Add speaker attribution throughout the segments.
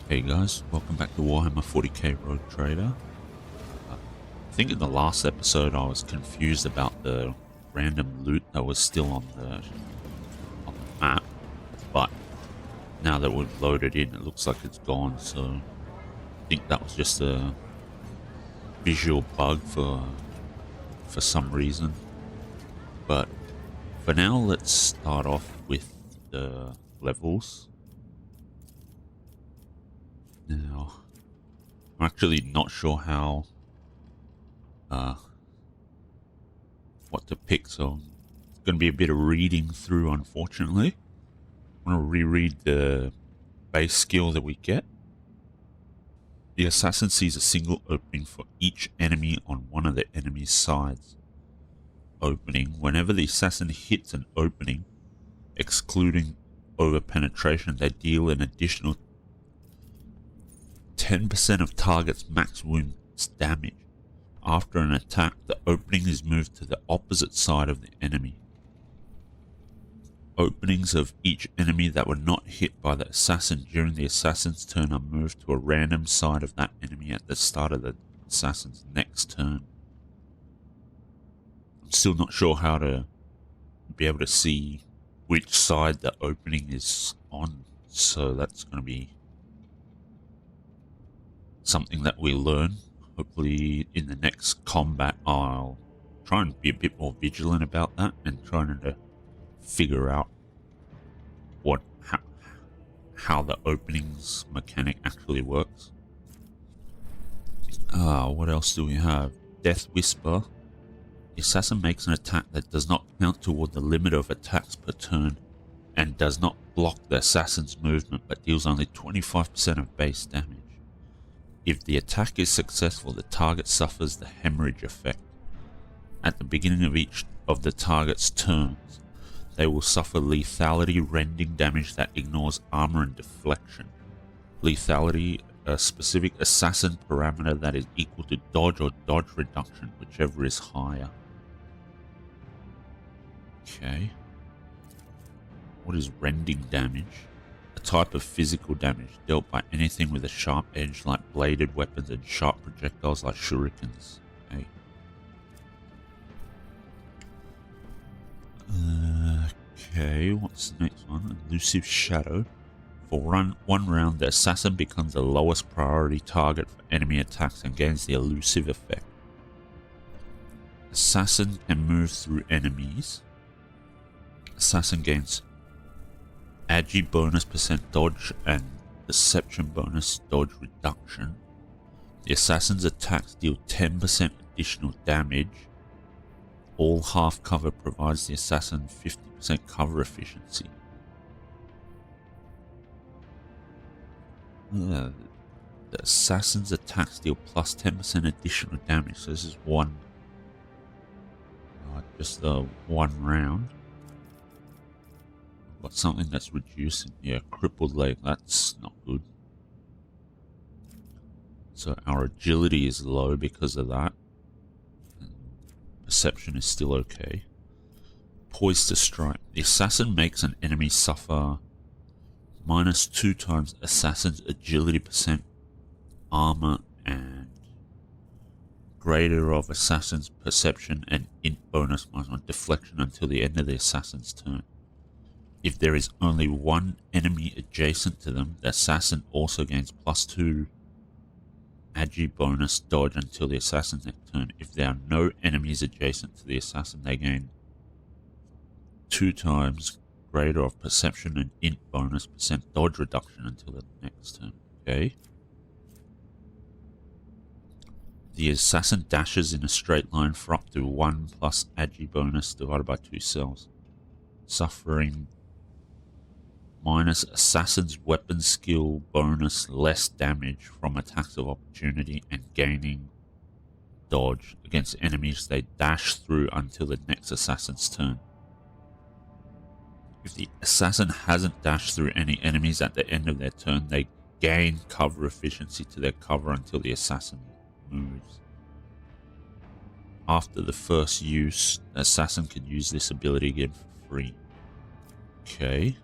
Speaker 1: Hey guys, welcome back to Warhammer 40k Rogue Trader. I think in the last episode I was confused about the random loot that was still on the map, but now that we've loaded in, it looks like it's gone. So I think that was just a visual bug for some reason. But for now, let's start off with the levels. Now, I'm actually not sure how what to pick, so it's going to be a bit of reading through, unfortunately. I'm going to reread the base skill that we get. The assassin sees a single opening for each enemy on one of the enemy's sides. Opening. Whenever the assassin hits an opening, excluding over penetration, they deal an additional 10% of target's max wounds damage. After an attack, the opening is moved to the opposite side of the enemy. Openings of each enemy that were not hit by the assassin during the assassin's turn are moved to a random side of that enemy at the start of the assassin's next turn. I'm still not sure how to be able to see which side the opening is on, so that's going to be something that we learn. Hopefully in the next combat I'll try and be a bit more vigilant about that and trying to figure out how the openings mechanic actually works. What else do we have? Death Whisper. The assassin makes an attack that does not count toward the limit of attacks per turn and does not block the assassin's movement but deals only 25% of base damage. If the attack is successful, the target suffers the hemorrhage effect. At the beginning of each of the target's turns, they will suffer lethality rending damage that ignores armor and deflection. Lethality, a specific assassin parameter that is equal to dodge or dodge reduction, whichever is higher. Okay. What is rending damage? A type of physical damage dealt by anything with a sharp edge like bladed weapons and sharp projectiles like shurikens. Okay, what's the next one? Elusive Shadow. For one round, the assassin becomes the lowest priority target for enemy attacks and gains the elusive effect. Assassin can move through enemies. Assassin gains Agi bonus % dodge and deception bonus dodge reduction. The assassin's attacks deal 10% additional damage. All half cover provides the assassin 50% cover efficiency. The assassin's attacks deal plus 10% additional damage. So this is just the one round. Got something that's reducing. Yeah, crippled leg. That's not good. So our agility is low because of that. And perception is still okay. Poised to strike. The assassin makes an enemy suffer -2 times assassin's agility %, armor, and greater of assassin's perception and int bonus -1 deflection until the end of the assassin's turn. If there is only one enemy adjacent to them, the assassin also gains +2 Agi bonus dodge until the assassin's next turn. If there are no enemies adjacent to the assassin, they gain 2 times greater of perception and int bonus % dodge reduction until the next turn. Okay. The assassin dashes in a straight line for up to 1 plus Agi bonus divided by 2 cells, suffering minus assassin's weapon skill bonus less damage from attacks of opportunity and gaining dodge against enemies they dash through until the next assassin's turn. If the assassin hasn't dashed through any enemies at the end of their turn, they gain cover efficiency to their cover until the assassin moves. After the first use, the assassin can use this ability again for free. Okay.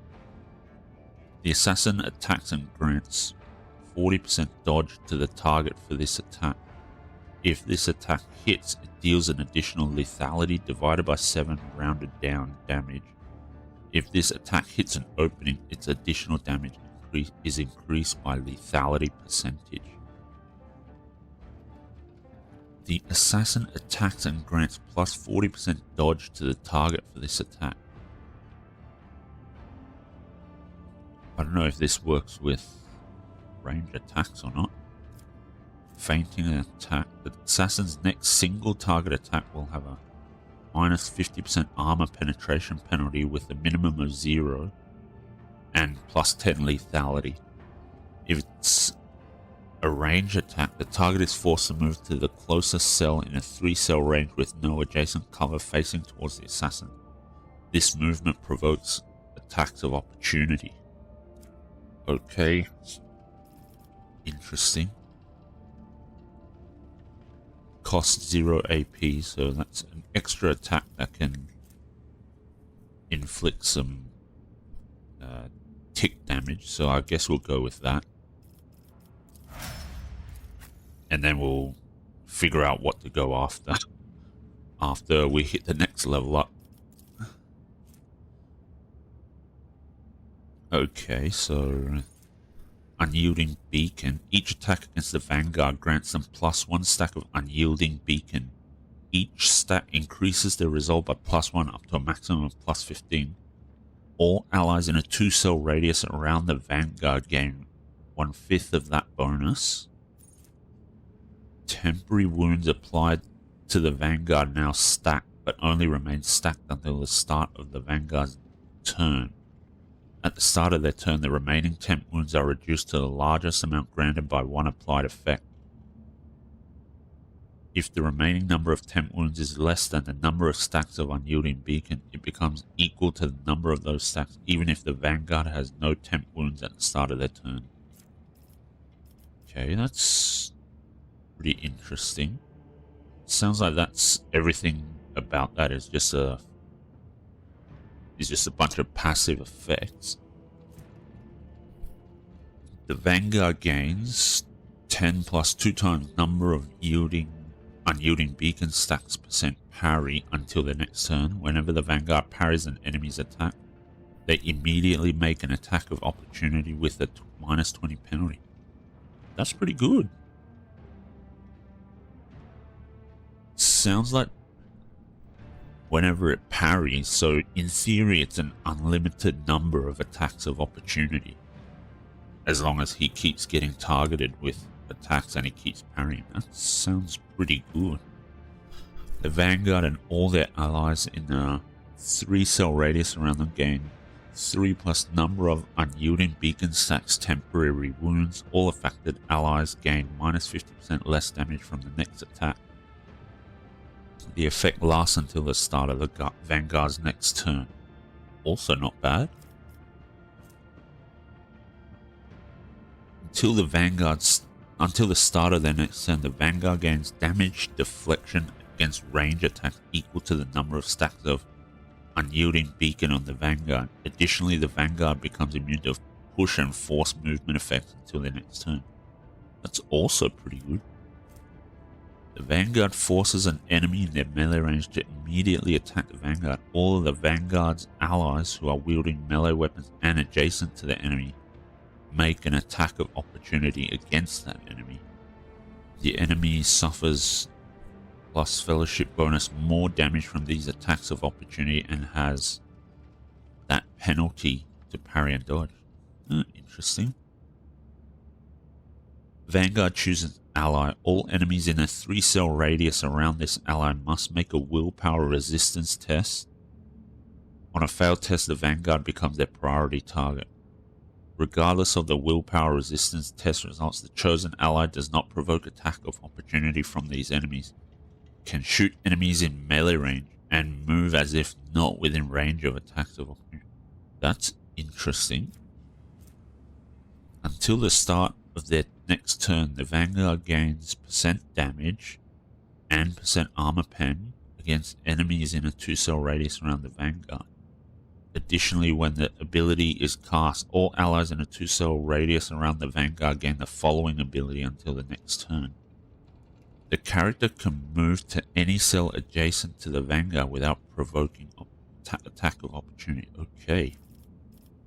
Speaker 1: The assassin attacks and grants 40% dodge to the target for this attack. If this attack hits, it deals an additional lethality divided by 7 rounded down damage. If this attack hits an opening, its additional damage is increased by lethality percentage. The assassin attacks and grants plus 40% dodge to the target for this attack. I don't know if this works with range attacks or not. Feinting an attack. The assassin's next single target attack will have a minus 50% armor penetration penalty with a minimum of 0 and plus 10 lethality. If it's a range attack, the target is forced to move to the closest cell in a 3-cell range with no adjacent cover facing towards the assassin. This movement provokes attacks of opportunity. Okay. Interesting. Cost 0 AP, so that's an extra attack that can inflict some tick damage, so I guess we'll go with that. And then we'll figure out what to go after we hit the next level up. Okay, so Unyielding Beacon. Each attack against the Vanguard grants them plus 1 stack of Unyielding Beacon. Each stack increases their resolve by plus 1 up to a maximum of plus 15. All allies in a 2-cell radius around the Vanguard gain 1/5 of that bonus. Temporary wounds applied to the Vanguard now stack, but only remain stacked until the start of the Vanguard's turn. At the start of their turn, the remaining temp wounds are reduced to the largest amount granted by 1 applied effect. If the remaining number of temp wounds is less than the number of stacks of Unyielding Beacon, it becomes equal to the number of those stacks, even if the Vanguard has no temp wounds at the start of their turn. Okay, that's pretty interesting. Sounds like that's everything about that is just a bunch of passive effects. The Vanguard gains 10 plus 2 times number of Unyielding Beacon stacks percent parry until their next turn. Whenever the Vanguard parries an enemy's attack, they immediately make an attack of opportunity with a minus 20 penalty. That's pretty good. Sounds like whenever it parries, so in theory it's an unlimited number of attacks of opportunity. As long as he keeps getting targeted with attacks and he keeps parrying. That sounds pretty good. The Vanguard and all their allies in a 3-cell radius around them gain 3 plus number of Unyielding Beacon stacks temporary wounds. All affected allies gain minus 50% less damage from the next attack. The effect lasts until the start of the Vanguard's next turn. Also not bad. Until the start of their next turn, the Vanguard gains damage deflection against range attacks equal to the number of stacks of Unyielding Beacon on the Vanguard. Additionally, the Vanguard becomes immune to push and force movement effects until their next turn. That's also pretty good. The Vanguard forces an enemy in their melee range to immediately attack the Vanguard. All of the Vanguard's allies who are wielding melee weapons and adjacent to the enemy make an attack of opportunity against that enemy. The enemy suffers plus fellowship bonus more damage from these attacks of opportunity and has that penalty to parry and dodge. Interesting. Vanguard chooses ally. All enemies in a 3-cell radius around this ally must make a willpower resistance test. On a failed test, the Vanguard becomes their priority target. Regardless of the willpower resistance test results, the chosen ally does not provoke attack of opportunity from these enemies, can shoot enemies in melee range, and move as if not within range of attacks of opportunity. That's interesting. Until the start of their next turn, the Vanguard gains percent damage and percent armor pen against enemies in a 2-cell radius around the Vanguard. Additionally, when the ability is cast, all allies in a 2-cell radius around the Vanguard gain the following ability until the next turn. The character can move to any cell adjacent to the Vanguard without provoking attack of opportunity. Okay.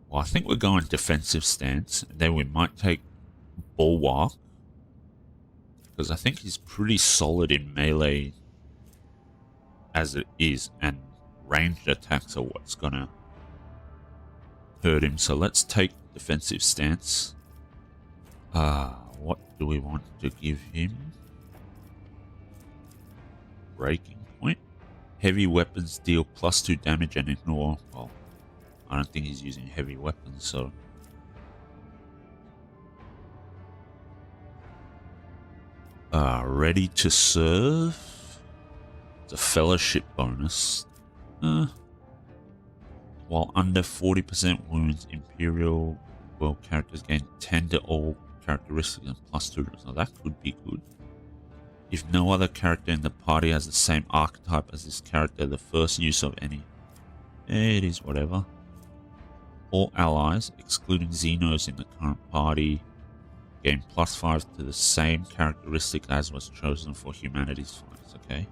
Speaker 1: Well, I think we're going defensive stance, and then we might take Bulwark, because I think he's pretty solid in melee as it is, and ranged attacks are what's gonna hurt him. So let's take defensive stance. What do we want to give him? Breaking point. Heavy weapons deal +2 damage and ignore. Well, I don't think he's using heavy weapons, so ready to serve. It's a fellowship bonus. While under 40% wounds, Imperial World characters gain 10 to all characteristics and +2. So that could be good. If no other character in the party has the same archetype as this character, the first use of any... it is whatever. All allies, excluding Xenos in the current party, gain +5 to the same characteristic as was chosen for humanities fights, okay?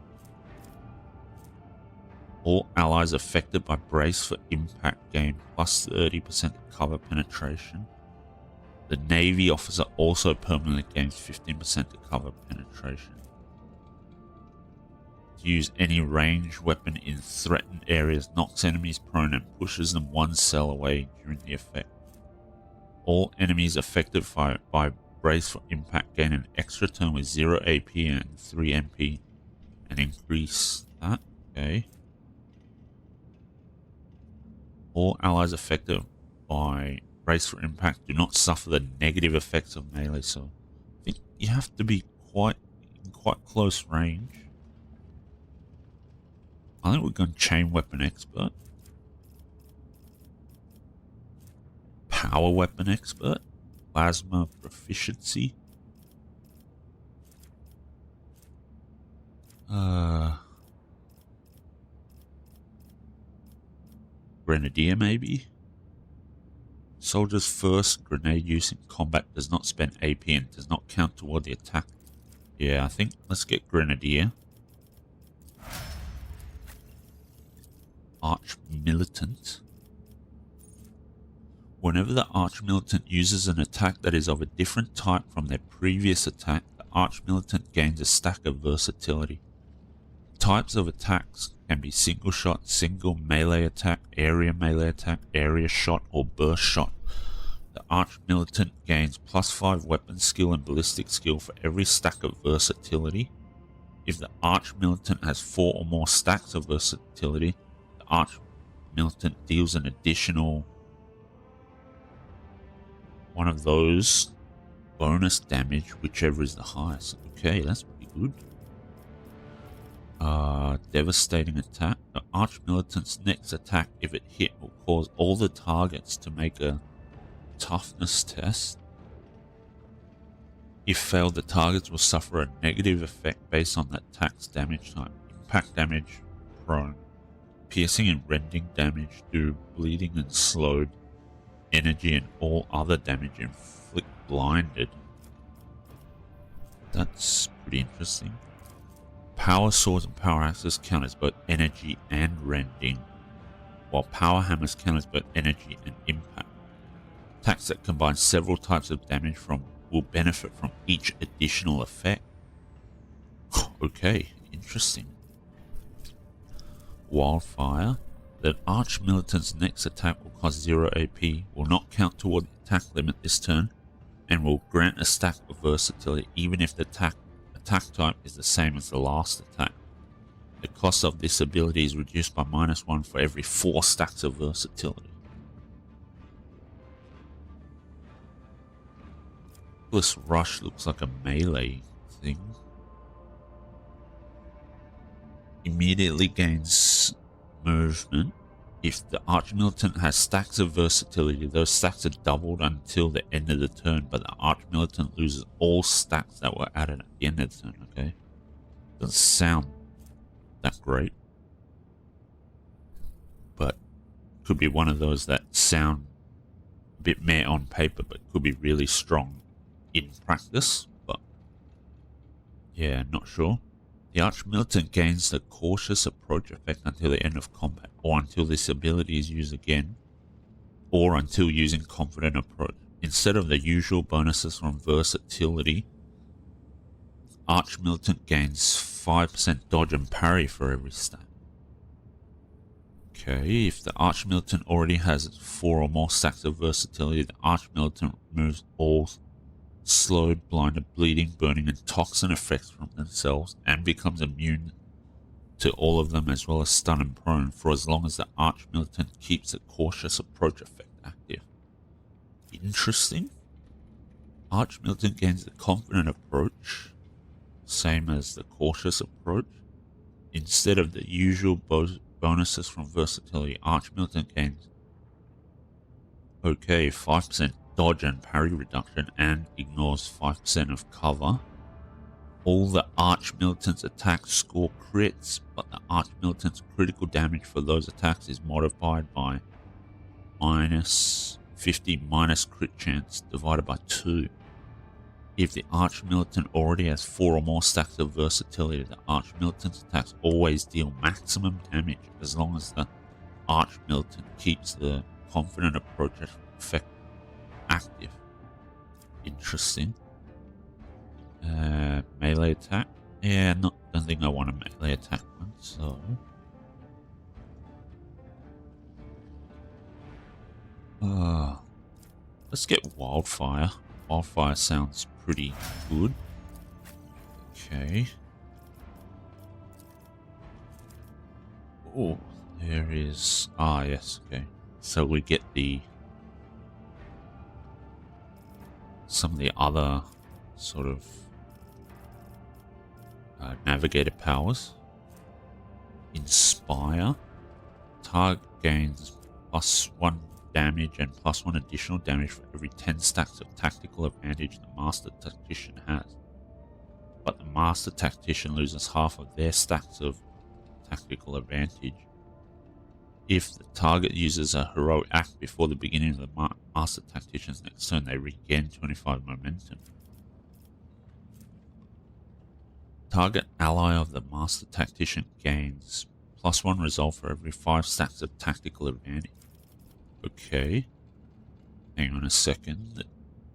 Speaker 1: All allies affected by Brace for Impact gain +30% cover penetration. The Navy officer also permanently gains 15% to cover penetration. To use any ranged weapon in threatened areas knocks enemies prone and pushes them 1 cell away during the effect. All enemies affected by Brace for Impact gain an extra turn with 0 AP and 3 MP and increase that. Okay. All allies affected by Brace for Impact do not suffer the negative effects of melee, so I think you have to be in quite close range. I think we're going Chain Weapon Expert. Power Weapon Expert. Plasma Proficiency. Grenadier maybe? Soldier's first grenade use in combat does not spend AP and does not count toward the attack. Yeah, I think let's get Grenadier. Arch Militant. Whenever the Arch Militant uses an attack that is of a different type from their previous attack, the Arch Militant gains a stack of versatility. Types of attacks can be single shot, single melee attack, area shot, or burst shot. The Arch Militant gains +5 weapon skill and ballistic skill for every stack of versatility. If the Arch Militant has 4 or more stacks of versatility, the Arch Militant deals an additional one of those bonus damage, whichever is the highest. Okay, that's pretty good. Devastating attack. The Arch Militant's next attack, if it hit, will cause all the targets to make a toughness test. If failed, the targets will suffer a negative effect based on that attack's damage type. Impact damage, prone. Piercing and rending damage do bleeding and slowed. Energy and all other damage inflict blinded. That's pretty interesting. Power swords and power axes count as both energy and rending, while power hammers count as both energy and impact. Attacks that combine several types of damage will benefit from each additional effect. Okay, interesting. Wildfire. The Arch Militant's next attack will cost 0 AP, will not count toward the attack limit this turn, and will grant a stack of versatility even if the attack type is the same as the last attack. The cost of this ability is reduced by -1 for every 4 stacks of versatility. This rush looks like a melee thing. Immediately gains movement. If the Arch Militant has stacks of versatility, those stacks are doubled until the end of the turn, but the Arch Militant loses all stacks that were added at the end of the turn, okay? Doesn't sound that great, but Could be one of those that sound a bit meh on paper, but could be really strong in practice. But yeah, not sure. The Arch-Militant gains the cautious approach effect until the end of combat, or until this ability is used again, or until using confident approach. Instead of the usual bonuses from versatility, Arch-Militant gains 5% dodge and parry for every stat. Okay, if the Arch-Militant already has 4 or more stacks of versatility, the Arch-Militant removes all slowed, blinded, bleeding, burning, and toxin effects from themselves and becomes immune to all of them, as well as stun and prone, for as long as the Arch-Militant keeps the cautious approach effect active. Interesting. Arch-Militant gains the confident approach, same as the cautious approach. Instead of the usual bonuses from versatility, Arch-Militant gains 5% dodge and parry reduction and ignores 5% of cover. All the Arch-Militant's attacks score crits, but the Arch-Militant's critical damage for those attacks is modified by minus 50 minus crit chance divided by 2. If the Arch-Militant already has 4 or more stacks of versatility, the Arch-Militant's attacks always deal maximum damage as long as the Arch-Militant keeps the confident approach effect active. Interesting. Melee attack. Yeah, don't think I want a melee attack one, so let's get Wildfire. Wildfire sounds pretty good. Okay. Oh, there is... yes, okay. So we get some of the other sort of navigator powers. Inspire. Target gains +1 damage and +1 additional damage for every 10 stacks of tactical advantage the Master Tactician has. But the Master Tactician loses half of their stacks of tactical advantage if the target uses a heroic act before the beginning of the Master Tactician's next turn. They regain 25 momentum. Target ally of the Master Tactician gains +1 resolve for every 5 stacks of tactical advantage. Okay. Hang on a second. The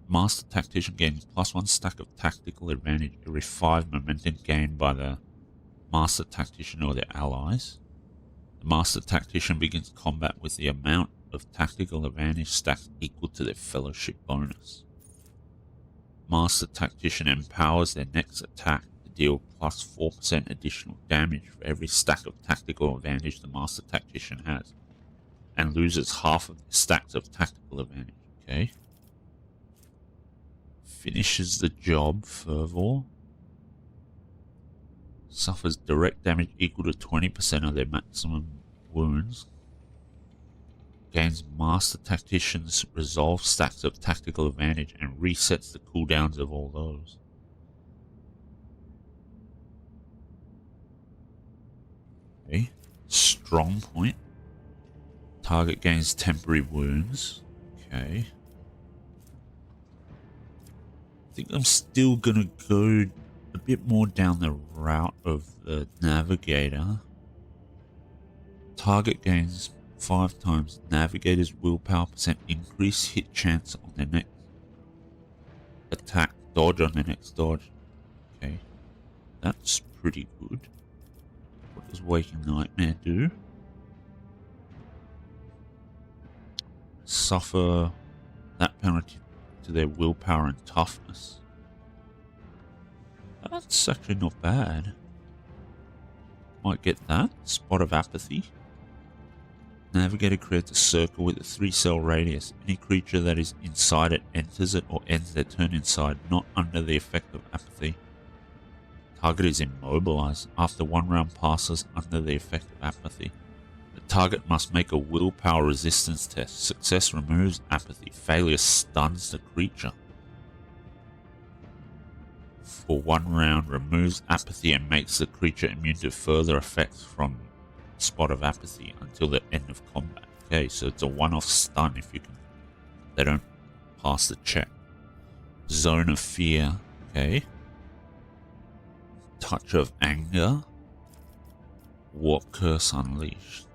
Speaker 1: Master Tactician gains +1 stack of tactical advantage every 5 momentum gained by the Master Tactician or their allies. The Master Tactician begins combat with the amount of tactical advantage stacks equal to their fellowship bonus. Master Tactician empowers their next attack to deal +4% additional damage for every stack of tactical advantage the Master Tactician has, and loses half of the stacks of tactical advantage. Okay. Finishes the job. Fervor. Suffers direct damage equal to 20% of their maximum wounds. Gains Master Tactician's resolve stacks of tactical advantage and resets the cooldowns of all those. Okay. Strong Point. Target gains temporary wounds. Okay. I think I'm still gonna go a bit more down the route of the Navigator. Target gains 5 times Navigator's willpower % increase, hit chance on their next attack, dodge on their next dodge. Okay, that's pretty good. What does Waking Nightmare do? Suffer that penalty to their willpower and toughness. That's actually not bad. Might get that. Spot of Apathy. Navigator creates a circle with a 3-cell radius. Any creature that is inside it enters it or ends their turn inside, not under the effect of apathy. Target is immobilized after 1 round passes under the effect of apathy. The target must make a willpower resistance test. Success removes apathy. Failure stuns the creature. For 1 round, removes apathy and makes the creature immune to further effects from Spot of Apathy until the end of combat. Okay, so it's a one-off stun if you can. They don't pass the check. Zone of Fear. Okay. Touch of Anger. Warp Curse Unleashed.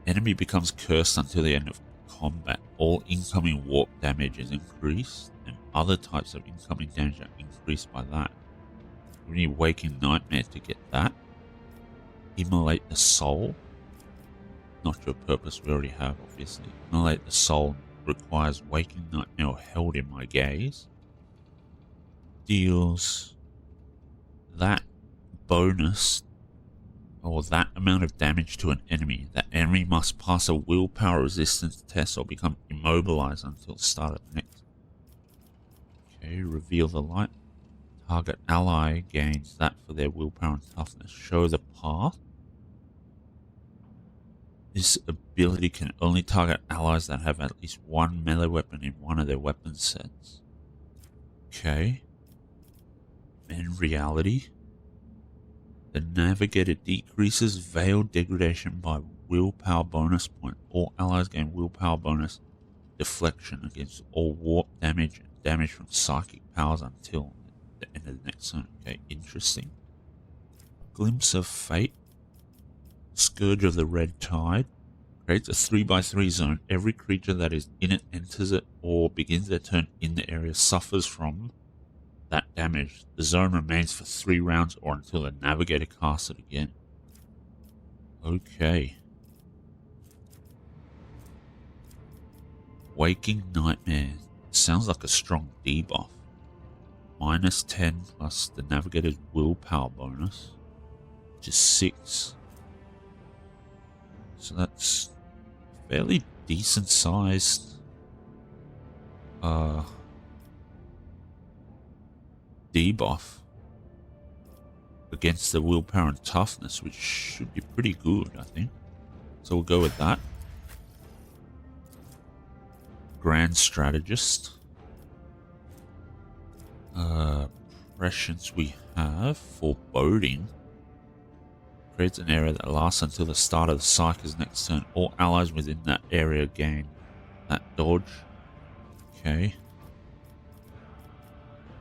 Speaker 1: Enemy becomes cursed until the end of combat. All incoming warp damage is increased, and other types of incoming damage are increased by that. We need Waking Nightmare to get that. Immolate the Soul. Not your purpose, we already have, obviously. Immolate the Soul requires Waking Nightmare or Held in My Gaze. Deals that bonus or that amount of damage to an enemy. That enemy must pass a willpower resistance test or become immobilized until the start of the next. Okay, Reveal the Light. Target ally gains that for their willpower and toughness. Show the Path. This ability can only target allies that have at least one melee weapon in one of their weapon sets. Okay. And Reality. The Navigator decreases Veil degradation by willpower bonus point. All allies gain willpower bonus deflection against all warp damage and damage from psychic powers until the end of the next turn. Okay, interesting. Glimpse of Fate. Scourge of the Red Tide. Creates a 3x3 zone. Every creature that is in it enters it or begins their turn in the area suffers from that damage. The zone remains for 3 rounds or until the Navigator casts it again. Okay. Waking Nightmare. Sounds like a strong debuff. -10 plus the Navigator's willpower bonus, which is 6. So that's fairly decent sized debuff against the willpower and toughness, which should be pretty good, I think. So we'll go with that. Grand Strategist. Prescience we have. Foreboding. Creates an area that lasts until the start of the Psyker's next turn. All allies within that area gain that dodge. Okay.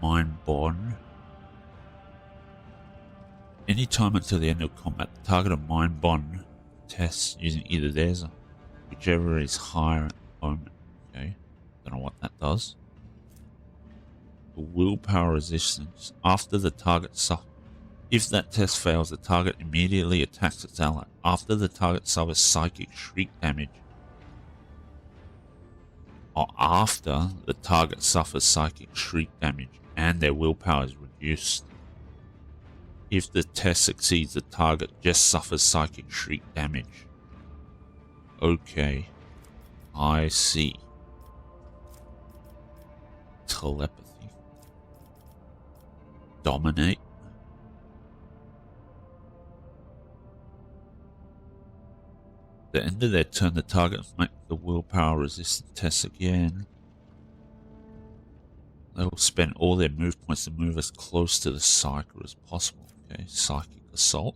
Speaker 1: Mind Bond. Anytime until the end of combat, the target of Mind Bond tests using either theirs or whichever is higher at the moment. Okay. Don't know what that does. The willpower resistance. After the target suffers. If that test fails, the target immediately attacks its ally. After the target suffers psychic shriek damage, or after the target suffers psychic shriek damage and their willpower is reduced. If the test succeeds, the target just suffers psychic shriek damage. Okay, I see. Telepathy. Dominate. At the end of their turn, the target must make the willpower resistance test again. They will spend all their move points to move as close to the Psyker as possible. Okay, Psychic Assault.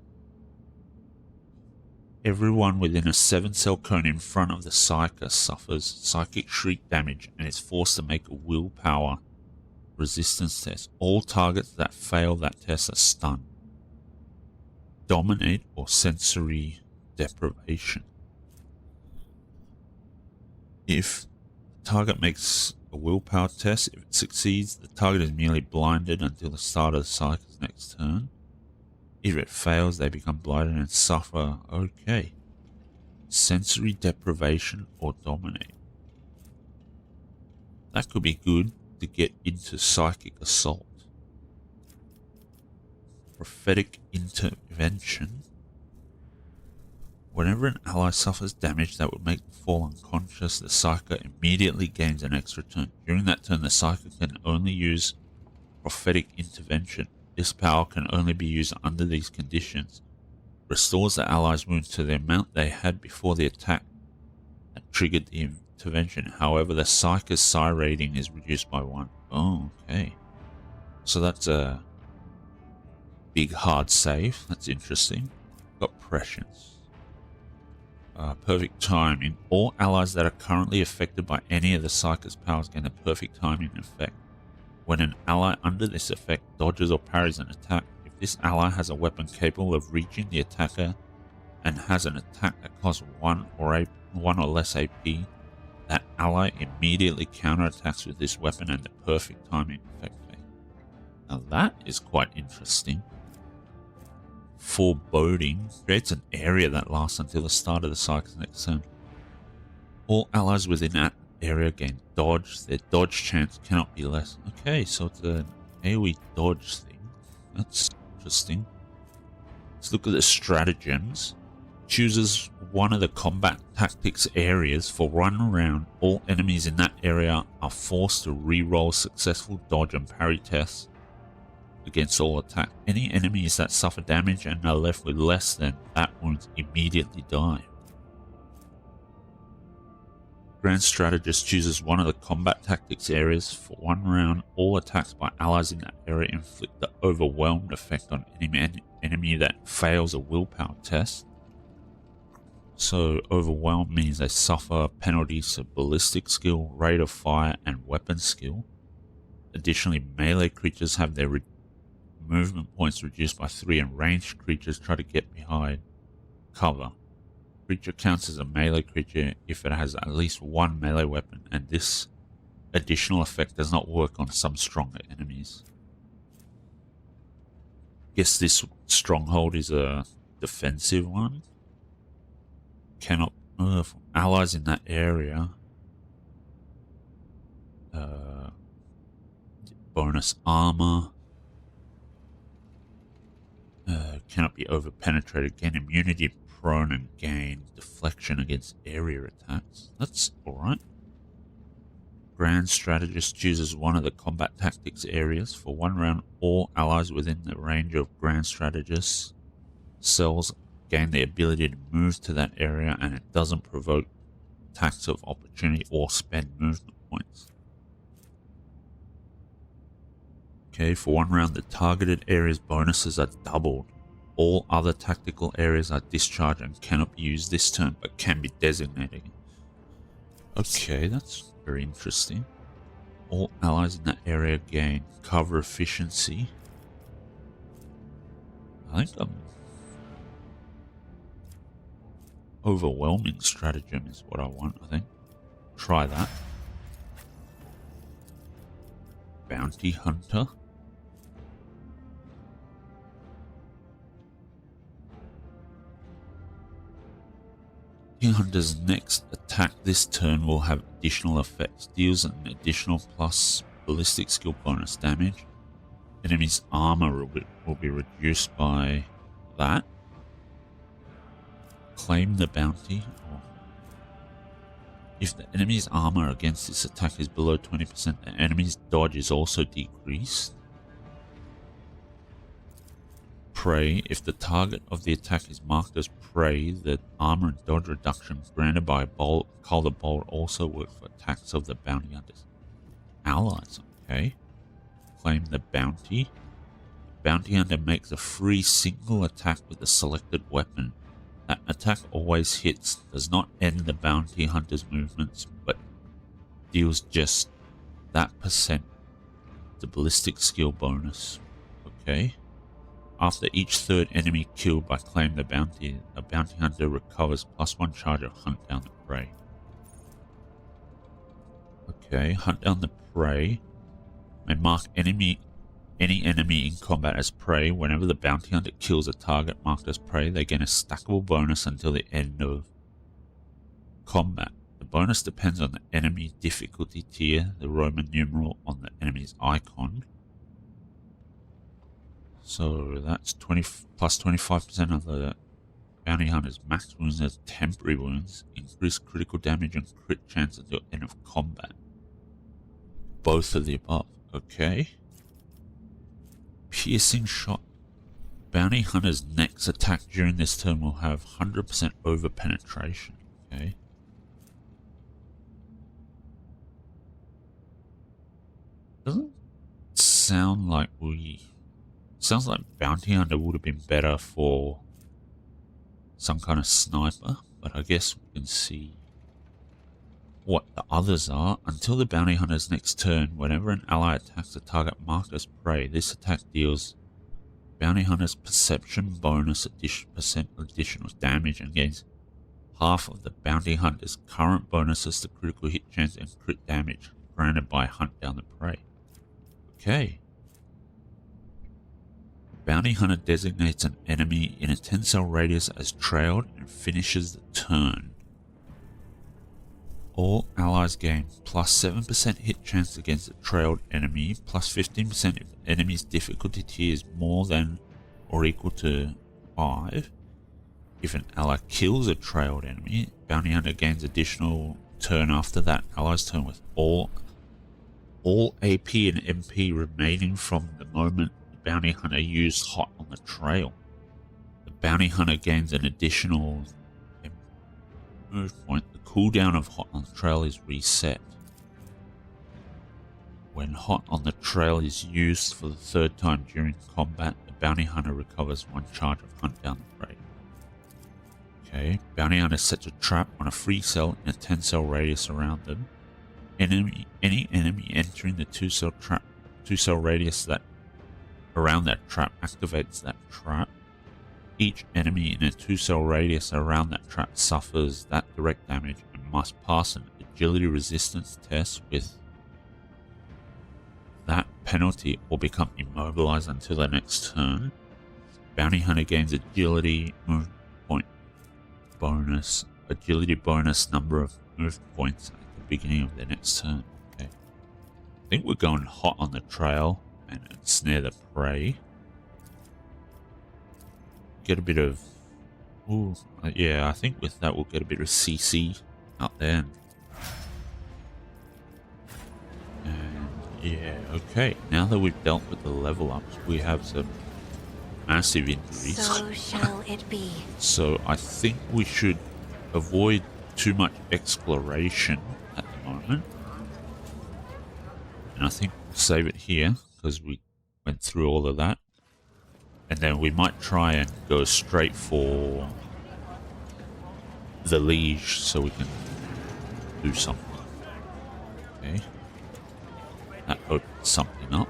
Speaker 1: Everyone within a 7-cell cone in front of the Psyker suffers Psychic Shriek damage and is forced to make a willpower resistance test. All targets that fail that test are stunned. Dominate or Sensory Deprivation. If the target makes a willpower test, if it succeeds, the target is merely blinded until the start of the Psyker's next turn. If it fails, they become blinded and suffer. Okay. Sensory Deprivation or Dominate. That could be good to get into Psychic Assault. Prophetic Intervention. Whenever an ally suffers damage that would make them fall unconscious, the Psyker immediately gains an extra turn. During that turn, the Psyker can only use Prophetic Intervention. This power can only be used under these conditions. Restores the ally's wounds to the amount they had before the attack that triggered the intervention. However, the Psyker's Psi rating is reduced by 1. Oh, okay. So that's a big hard save. That's interesting. Got Prescience. perfect timing. All allies that are currently affected by any of the Psyker's powers gain a perfect timing effect. When an ally under this effect dodges or parries an attack, if this ally has a weapon capable of reaching the attacker and has an attack that costs 1 or less AP, that ally immediately counterattacks with this weapon and the perfect timing effect. Now that is quite interesting. Foreboding creates an area that lasts until the start of the Psyker's next turn. All allies within that area gain dodge. Their dodge chance cannot be less. Okay, so it's an AoE dodge thing. That's interesting. Let's look at the stratagems. Chooses one of the combat tactics areas. For 1 round, all enemies in that area are forced to re-roll successful dodge and parry tests against all attack. Any enemies that suffer damage and are left with less than that wounds immediately die. Grand Strategist chooses one of the combat tactics areas. For 1 round, all attacks by allies in that area inflict the overwhelmed effect on any enemy that fails a willpower test. So overwhelmed means they suffer penalties to ballistic skill, rate of fire, and weapon skill. Additionally, melee creatures have their movement points reduced by 3, and ranged creatures try to get behind cover. Creature counts as a melee creature if it has at least 1 melee weapon, and this additional effect does not work on some stronger enemies. Guess this stronghold is a defensive one. Cannot allies in that area. Bonus armor. Cannot be over-penetrated. Gain immunity prone and gain deflection against area attacks. That's alright. Grand Strategist chooses one of the combat tactics areas. For 1 round, all allies within the range of Grand Strategist's cells gain the ability to move to that area, and it doesn't provoke attacks of opportunity or spend movement points. Okay, for 1 round, the targeted area's bonuses are doubled. All other tactical areas are discharged and cannot be used this turn, but can be designated. Okay, that's very interesting. All allies in that area gain cover efficiency. I think overwhelming stratagem is what I want, I think. Try that. Bounty Hunter. Bounty Hunter's next attack this turn will have additional effects. Deals an additional plus ballistic skill bonus damage. Enemy's armor will be reduced by that. Claim the bounty. If the enemy's armor against this attack is below 20%, the enemy's dodge is also decreased. Prey. If the target of the attack is marked as prey, the armor and dodge reduction granted by Calder Bolt also work for attacks of the bounty hunter's allies. Okay. Claim the bounty. Bounty hunter makes a free single attack with the selected weapon. That attack always hits, does not end the bounty hunter's movements, but deals just that percent the ballistic skill bonus. Okay. After each 3rd enemy killed by Claim the Bounty, a bounty hunter recovers +1 charge of Hunt Down the Prey. Okay, Hunt Down the Prey may mark any enemy in combat as prey. Whenever the bounty hunter kills a target marked as prey, they gain a stackable bonus until the end of combat. The bonus depends on the enemy difficulty tier, the Roman numeral on the enemy's icon. So that's 20 plus 25% of the bounty hunter's max wounds as temporary wounds, increased critical damage and crit chance until end of combat. Both of the above. Okay. Piercing shot. Bounty hunter's next attack during this turn will have 100% over penetration. Okay. Doesn't sound like sounds like bounty hunter would have been better for some kind of sniper. but I guess we can see what the others are. Until the bounty hunter's next turn, whenever an ally attacks a target marked as prey, this attack deals bounty hunter's perception bonus percent additional damage and gains half of the bounty hunter's current bonuses to critical hit chance and crit damage granted by hunt down the prey. Okay. Bounty hunter designates an enemy in a 10-cell radius as trailed and finishes the turn. All allies gain plus 7% hit chance against a trailed enemy, plus 15% if the enemy's difficulty tier is more than or equal to 5. If an ally kills a trailed enemy, bounty hunter gains additional turn after that ally's turn with all AP and MP remaining from the moment the bounty hunter used hot on the trail. The bounty hunter gains an additional move point. The cooldown of hot on the trail is reset. When hot on the trail is used for the third time during combat, the bounty hunter recovers 1 charge of hunt down the prey. Okay, bounty hunter sets a trap on a free cell in a 10-cell radius around them. Any enemy entering the 2-cell radius that around that trap activates that trap. Each enemy in a 2-cell radius around that trap suffers that direct damage and must pass an agility resistance test with that penalty or become immobilized until the next turn. Bounty hunter gains agility move point bonus, agility bonus number of move points at the beginning of the next turn. Okay. I think we're going hot on the trail and snare the prey. Get a bit of, yeah, I think with that we'll get a bit of CC out there. And yeah, okay. Now that we've dealt with the level ups, we have some massive injuries.
Speaker 2: So shall it be.
Speaker 1: So I think we should avoid too much exploration at the moment. And I think we'll save it here because we went through all of that. And then we might try and go straight for the liege so we can do something. Okay. That opens something up.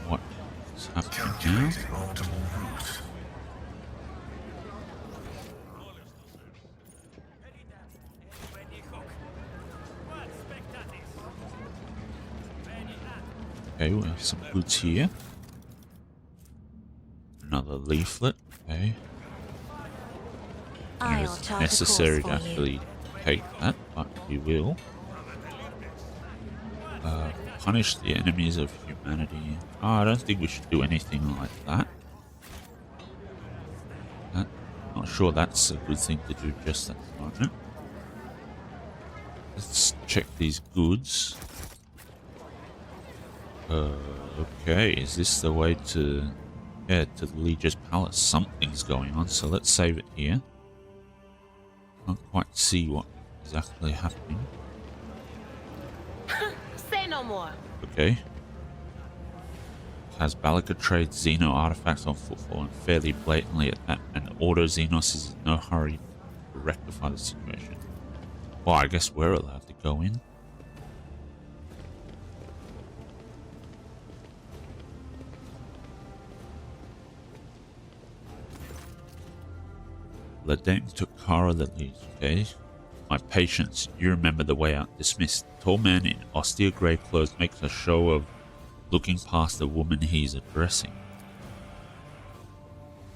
Speaker 1: What is happening now? Okay, we have some goods here. Another leaflet. Okay. And it's necessary to actually take that, but we will. Punish the enemies of humanity. Oh, I don't think we should do anything like that. Not sure that's a good thing to do just at the moment. Let's check these goods. Okay, is this the way to the Liege's palace? Something's going on, so let's save it here. Can't quite see what exactly happening.
Speaker 2: Say no more.
Speaker 1: Okay. Kazbalika trades Xeno artifacts on Footfall and fairly blatantly at that, and Auto Xenos is in no hurry to rectify the situation. Well, I guess we're allowed to go in. Ladame took Kara the lead, okay? My patience, you remember the way out. Dismissed. Tall man in austere grey clothes makes a show of looking past the woman he's addressing.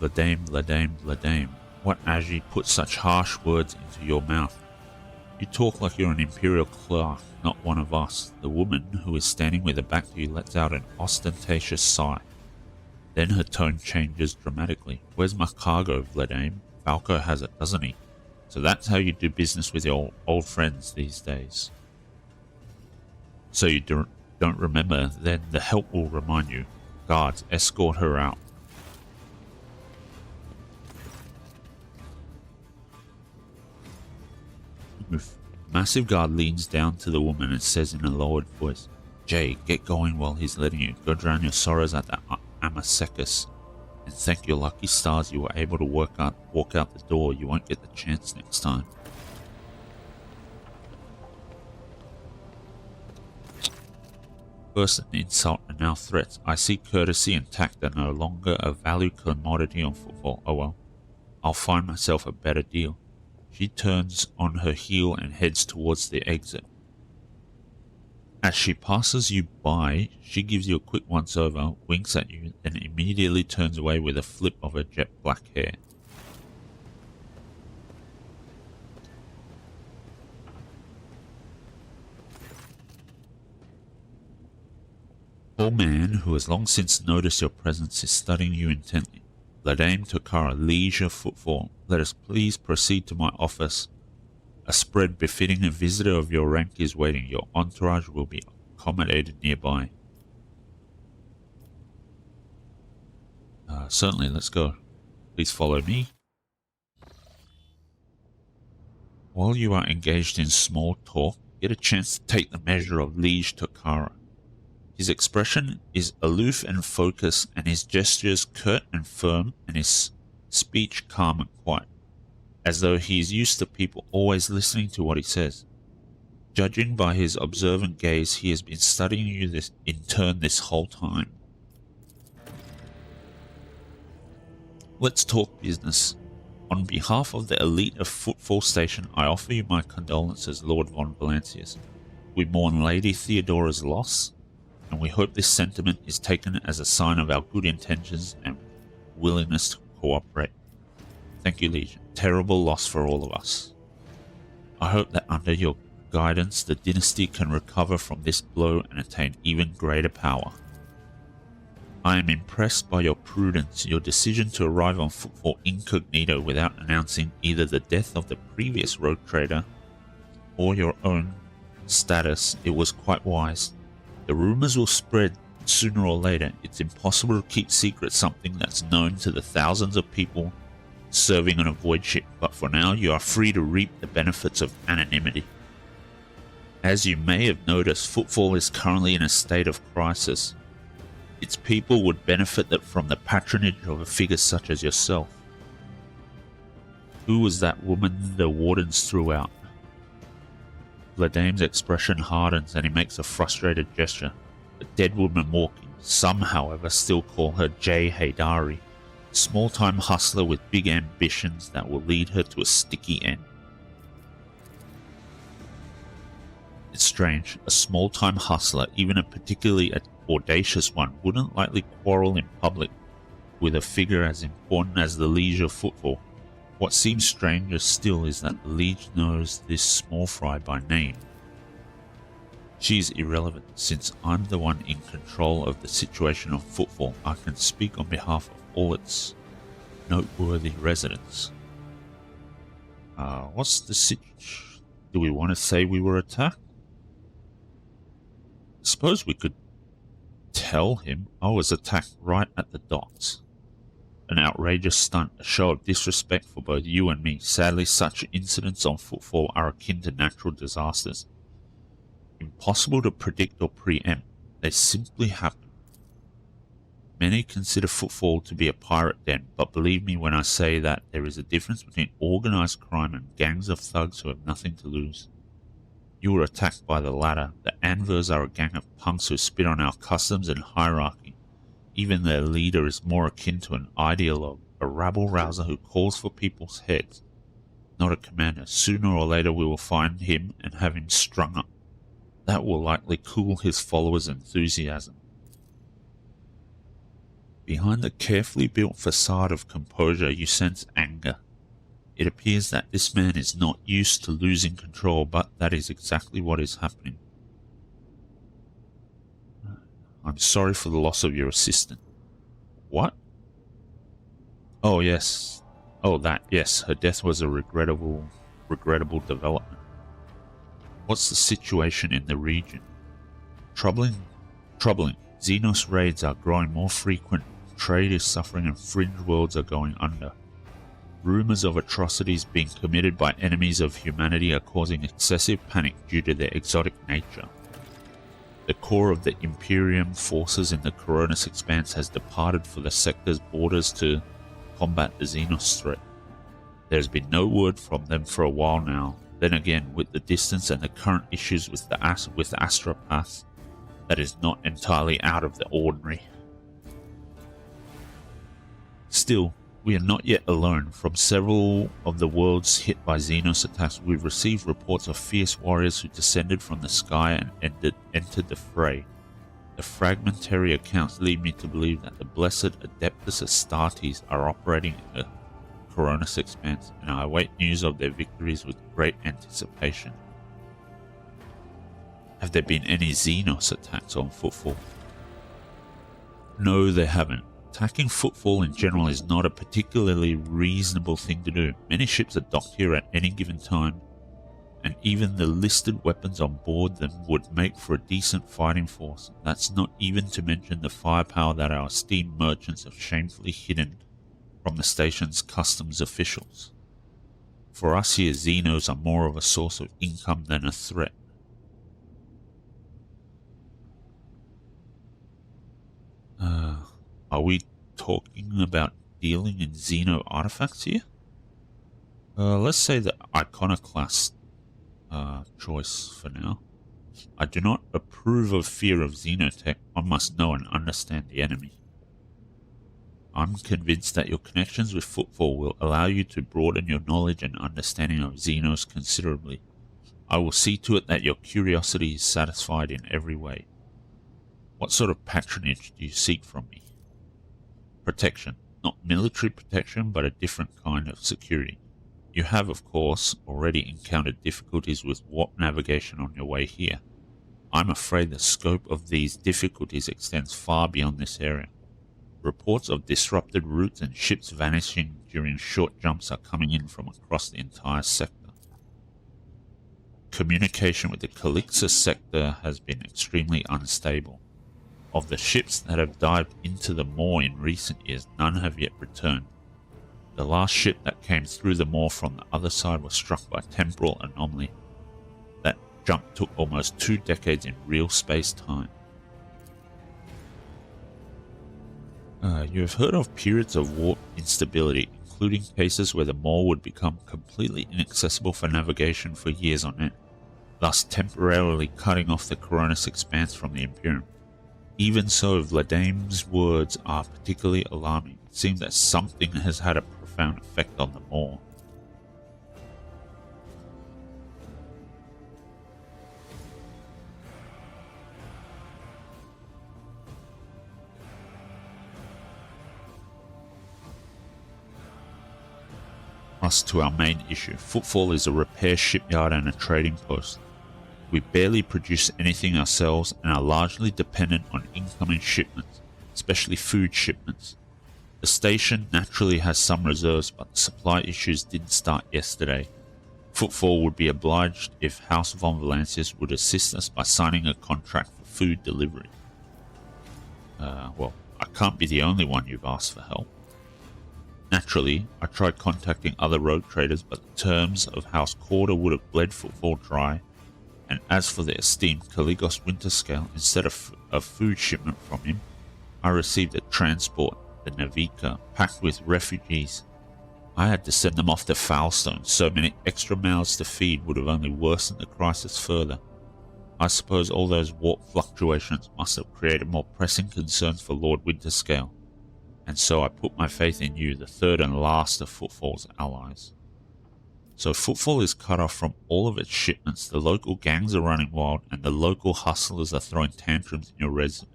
Speaker 1: Ladame, Ladame, Ladame. What Aji put such harsh words into your mouth? You talk like you're an imperial clerk, not one of us. The woman, who is standing with her back to you, lets out an ostentatious sigh. Then her tone changes dramatically. Where's my cargo, Ladame? Falco has it, doesn't he? So that's how you do business with your old friends these days. So you don't remember, then the help will remind you. Guards, escort her out. Massive guard leans down to the woman and says in a lowered voice, Jay, get going while he's letting you. Go drown your sorrows at the Amasekis. And thank your lucky stars you were able to walk out the door. You won't get the chance next time. First an insult and now threats. I see courtesy and tact are no longer a valued commodity on Footfall. Oh well. I'll find myself a better deal. She turns on her heel and heads towards the exit. As she passes you by, she gives you a quick once-over, winks at you, then immediately turns away with a flip of her jet black hair. A tall man who has long since noticed your presence is studying you intently. Ladame Tokara, liege of Footfall, let us please proceed to my office. A spread befitting a visitor of your rank is waiting. Your entourage will be accommodated nearby. Certainly, let's go. Please follow me. While you are engaged in small talk, get a chance to take the measure of liege Tokara. His expression is aloof and focused, and his gestures curt and firm, and his speech calm and quiet, as though he is used to people always listening to what he says. Judging by his observant gaze, he has been studying you in turn this whole time. Let's talk business. On behalf of the elite of Footfall Station, I offer you my condolences, Lord von Valancius. We mourn Lady Theodora's loss, and we hope this sentiment is taken as a sign of our good intentions and willingness to cooperate. Thank you, Legion. Terrible loss for all of us. I hope that under your guidance, the dynasty can recover from this blow and attain even greater power. I am impressed by your prudence. Your decision to arrive on Footfall incognito without announcing either the death of the previous rogue trader or your own status. It was quite wise. The rumors will spread sooner or later. It's impossible to keep secret something that's known to the thousands of people serving on a void ship, but for now you are free to reap the benefits of anonymity. As you may have noticed, Footfall is currently in a state of crisis. Its people would benefit from the patronage of a figure such as yourself. Who was that woman the wardens threw out? Ladame's expression hardens and he makes a frustrated gesture. The dead woman walking. Some, however, still call her Jay Haydari. Small-time hustler with big ambitions that will lead her to a sticky end. It's strange. A small-time hustler, even a particularly audacious one, wouldn't likely quarrel in public with a figure as important as the Liege of Footfall. What seems stranger still is that the Liege knows this small fry by name. She is irrelevant, since I'm the one in control of the situation of Footfall. I can speak on behalf of all its noteworthy residents. What's the situation? Do we want to say we were attacked? I suppose we could tell him I was attacked right at the docks. An outrageous stunt, a show of disrespect for both you and me. Sadly, such incidents on Footfall are akin to natural disasters. Impossible to predict or preempt. They simply happen. Many consider Footfall to be a pirate den, but believe me when I say that there is a difference between organized crime and gangs of thugs who have nothing to lose. You were attacked by the latter. The Anvers are a gang of punks who spit on our customs and hierarchy. Even their leader is more akin to an ideologue, a rabble-rouser who calls for people's heads, not a commander. Sooner or later we will find him and have him strung up. That will likely cool his followers' enthusiasm. Behind the carefully built facade of composure you sense anger. It appears that this man is not used to losing control, but that is exactly what is happening. I'm sorry for the loss of your assistant. What? Oh, yes. Oh, that, yes. Her death was a regrettable development. What's the situation in the region? Troubling. Xenos raids are growing more frequent. Trade is suffering and fringe worlds are going under. Rumors of atrocities being committed by enemies of humanity are causing excessive panic due to their exotic nature. The core of the Imperium forces in the Coronis Expanse has departed for the sector's borders to combat the Xenos threat. There's been no word from them for a while now. Then again, with the distance and the current issues with Astropath, that is not entirely out of the ordinary. Still, we are not yet alone. From several of the worlds hit by Xenos attacks, we've received reports of fierce warriors who descended from the sky and entered the fray. The fragmentary accounts lead me to believe that the blessed Adeptus Astartes are operating in the Coronis Expanse, and I await news of their victories with great anticipation. Have there been any Xenos attacks on Footfall? No, there haven't. Attacking Footfall in general is not a particularly reasonable thing to do. Many ships are docked here at any given time, and even the listed weapons on board them would make for a decent fighting force. That's not even to mention the firepower that our esteemed merchants have shamefully hidden from the station's customs officials. For us here, Xenos are more of a source of income than a threat. Are we talking about dealing in Xeno artifacts here? Let's say the Iconoclast choice for now. I do not approve of fear of Xenotech. One must know and understand the enemy. I'm convinced that your connections with Footfall will allow you to broaden your knowledge and understanding of Xenos considerably. I will see to it that your curiosity is satisfied in every way. What sort of patronage do you seek from me? Protection. Not military protection, but a different kind of security. You have, of course, already encountered difficulties with warp navigation on your way here. I'm afraid the scope of these difficulties extends far beyond this area. Reports of disrupted routes and ships vanishing during short jumps are coming in from across the entire sector. Communication with the Calixus sector has been extremely unstable. Of the ships that have dived into the Maw in recent years, none have yet returned. The last ship that came through the Maw from the other side was struck by a temporal anomaly. That jump took almost 2 decades in real space-time. You have heard of periods of warp instability, including cases where the Maw would become completely inaccessible for navigation for years on end, thus temporarily cutting off the Coronis Expanse from the Imperium. Even so, Vladame's words are particularly alarming. It seems that something has had a profound effect on the Maw. Us to our main issue. Footfall is a repair shipyard and a trading post. We barely produce anything ourselves and are largely dependent on incoming shipments, especially food shipments. The station naturally has some reserves, but the supply issues didn't start yesterday. Footfall would be obliged if House von Valancius would assist us by signing a contract for food delivery. Well, I can't be the only one you've asked for help. Naturally, I tried contacting other rogue traders, but the terms of House Corder would have bled Footfall dry. And as for the esteemed Caligos Winterscale, instead of a food shipment from him, I received a transport, the Navika, packed with refugees. I had to send them off to Foulstone. So many extra mouths to feed would have only worsened the crisis further. I suppose all those warp fluctuations must have created more pressing concerns for Lord Winterscale. And so I put my faith in you, the third and last of Footfall's allies. So Footfall is cut off from all of its shipments, the local gangs are running wild, and the local hustlers are throwing tantrums in your residence.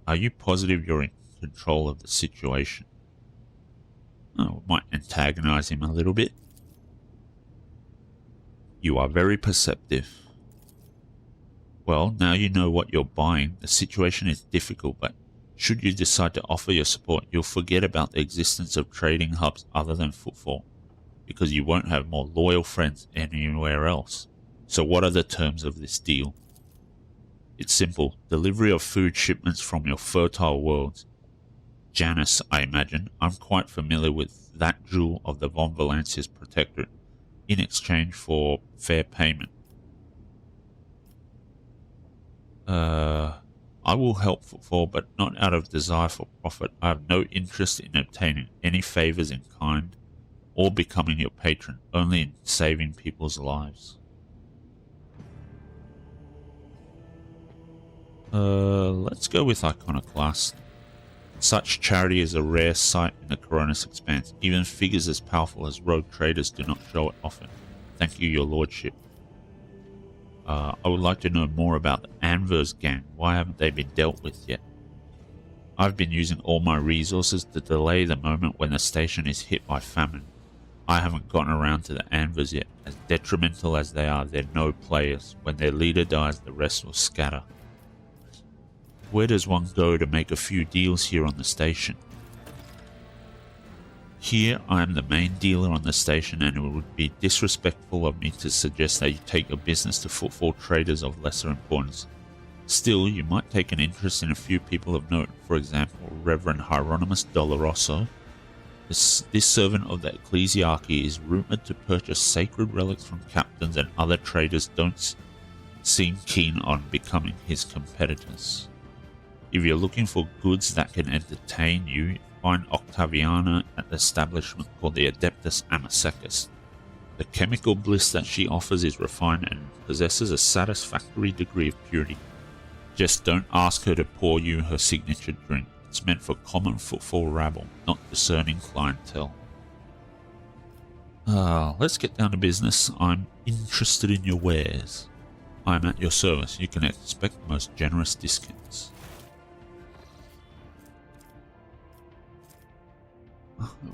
Speaker 1: Are you positive you're in control of the situation? Oh, we might antagonize him a little bit. You are very perceptive. Well, now you know what you're buying. The situation is difficult, but should you decide to offer your support, you'll forget about the existence of trading hubs other than Footfall, because you won't have more loyal friends anywhere else. So what are the terms of this deal? It's simple. Delivery of food shipments from your fertile worlds. Janus, I imagine. I'm quite familiar with that jewel of the von Valancius Protectorate, in exchange for fair payment. I will help Footfall, but not out of desire for profit. I have no interest in obtaining any favors in kind or becoming your patron, only in saving people's lives. Let's go with Iconoclast. Such charity is a rare sight in the Coronis Expanse. Even figures as powerful as rogue traders do not show it often. Thank you, your lordship. I would like to know more about the Anvers gang. Why haven't they been dealt with yet? I've been using all my resources to delay the moment when the station is hit by famine. I haven't gotten around to the Anvers yet. As detrimental as they are, they're no players. When their leader dies, the rest will scatter. Where does one go to make a few deals here on the station? Here, I am the main dealer on the station, and it would be disrespectful of me to suggest that you take your business to Footfall traders of lesser importance. Still, you might take an interest in a few people of note, for example, Reverend Hieronymus Doloroso. This servant of the ecclesiarchy is rumored to purchase sacred relics from captains, and other traders don't seem keen on becoming his competitors. If you're looking for goods that can entertain you, find Octaviana at the establishment called the Adeptus Amacecus. The chemical bliss that she offers is refined and possesses a satisfactory degree of purity. Just don't ask her to pour you her signature drink. It's meant for common Footfall rabble, not discerning clientele. Let's get down to business. I'm interested in your wares. I'm at your service. You can expect the most generous discounts.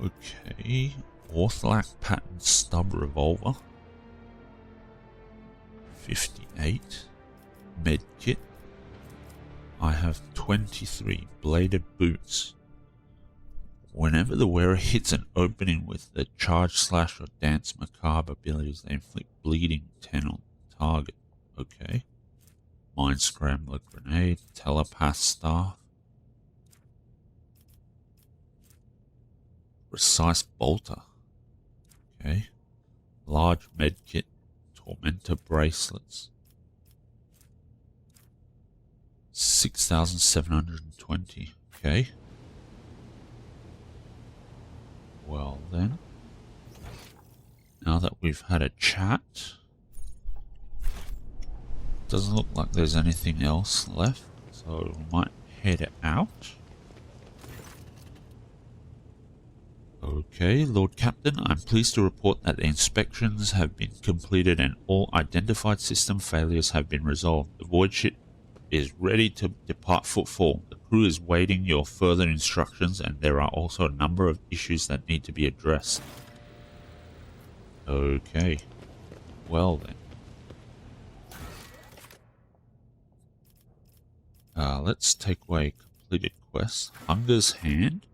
Speaker 1: Okay, Orthlac pattern stub revolver, 58, medkit. I have 23 bladed boots. Whenever the wearer hits an opening with the charge, slash, or dance macabre abilities, they inflict bleeding 10 on target. Okay. Mind scrambler grenade, telepath staff. Precise bolter. Okay. Large medkit. Tormentor bracelets. 6,720. Okay. Well then. Now that we've had a chat. Doesn't look like there's anything else left. So we might head out. Okay, Lord Captain, I'm pleased to report that the inspections have been completed and all identified system failures have been resolved. The void ship is ready to depart Footfall. The crew is waiting your further instructions, and there are also a number of issues that need to be addressed. Okay, well then. Let's take away completed quests. Hunger's Hand.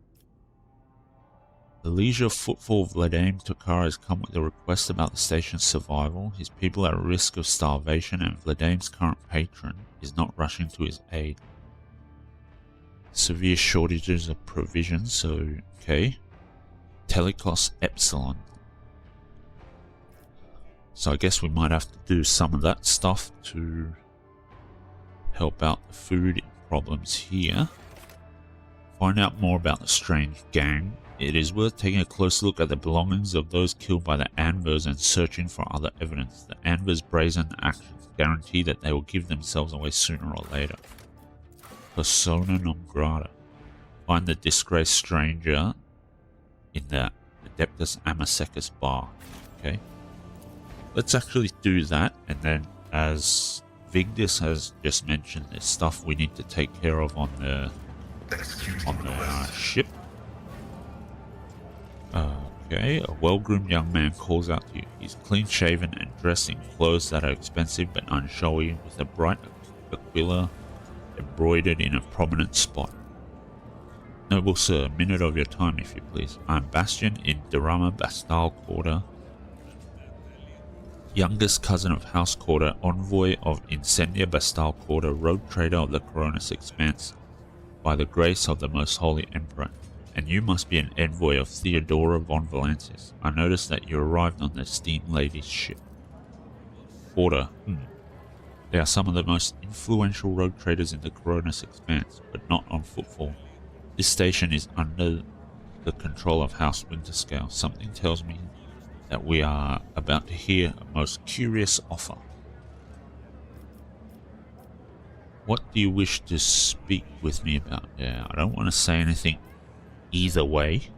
Speaker 1: The liege of Footfall Vladimir Tokar has come with a request about the station's survival. His people are at risk of starvation, and Vladimir's current patron is not rushing to his aid. Severe shortages of provisions, so okay. Telecos Epsilon. So I guess we might have to do some of that stuff to help out the food problems here. Find out more about the strange gang. It is worth taking a close look at the belongings of those killed by the Anvers and searching for other evidence. The Anvers' brazen actions guarantee that they will give themselves away sooner or later. Persona non grata. Find the disgraced stranger in the Adeptus Amacecus bar. Okay. Let's actually do that, and then as Vigdis has just mentioned, there's stuff we need to take care of on the ship. Okay, a well-groomed young man calls out to you. He's clean-shaven and dressed in clothes that are expensive but unshowy, with a bright aquila embroidered in a prominent spot. Noble sir, a minute of your time if you please. I'm Bastion in Durama Bastal Quarter, youngest cousin of House Quarter, envoy of Incendia Bastal Quarter, rogue trader of the Coronis Expanse, by the grace of the most holy emperor. And you must be an envoy of Theodora von Valansis. I noticed that you arrived on the steam lady's ship. Quarter, They are some of the most influential rogue traders in the Coronis Expanse, but not on Footfall. This station is under the control of House Winterscale. Something tells me that we are about to hear a most curious offer. What do you wish to speak with me about? Yeah, I don't want to say anything either way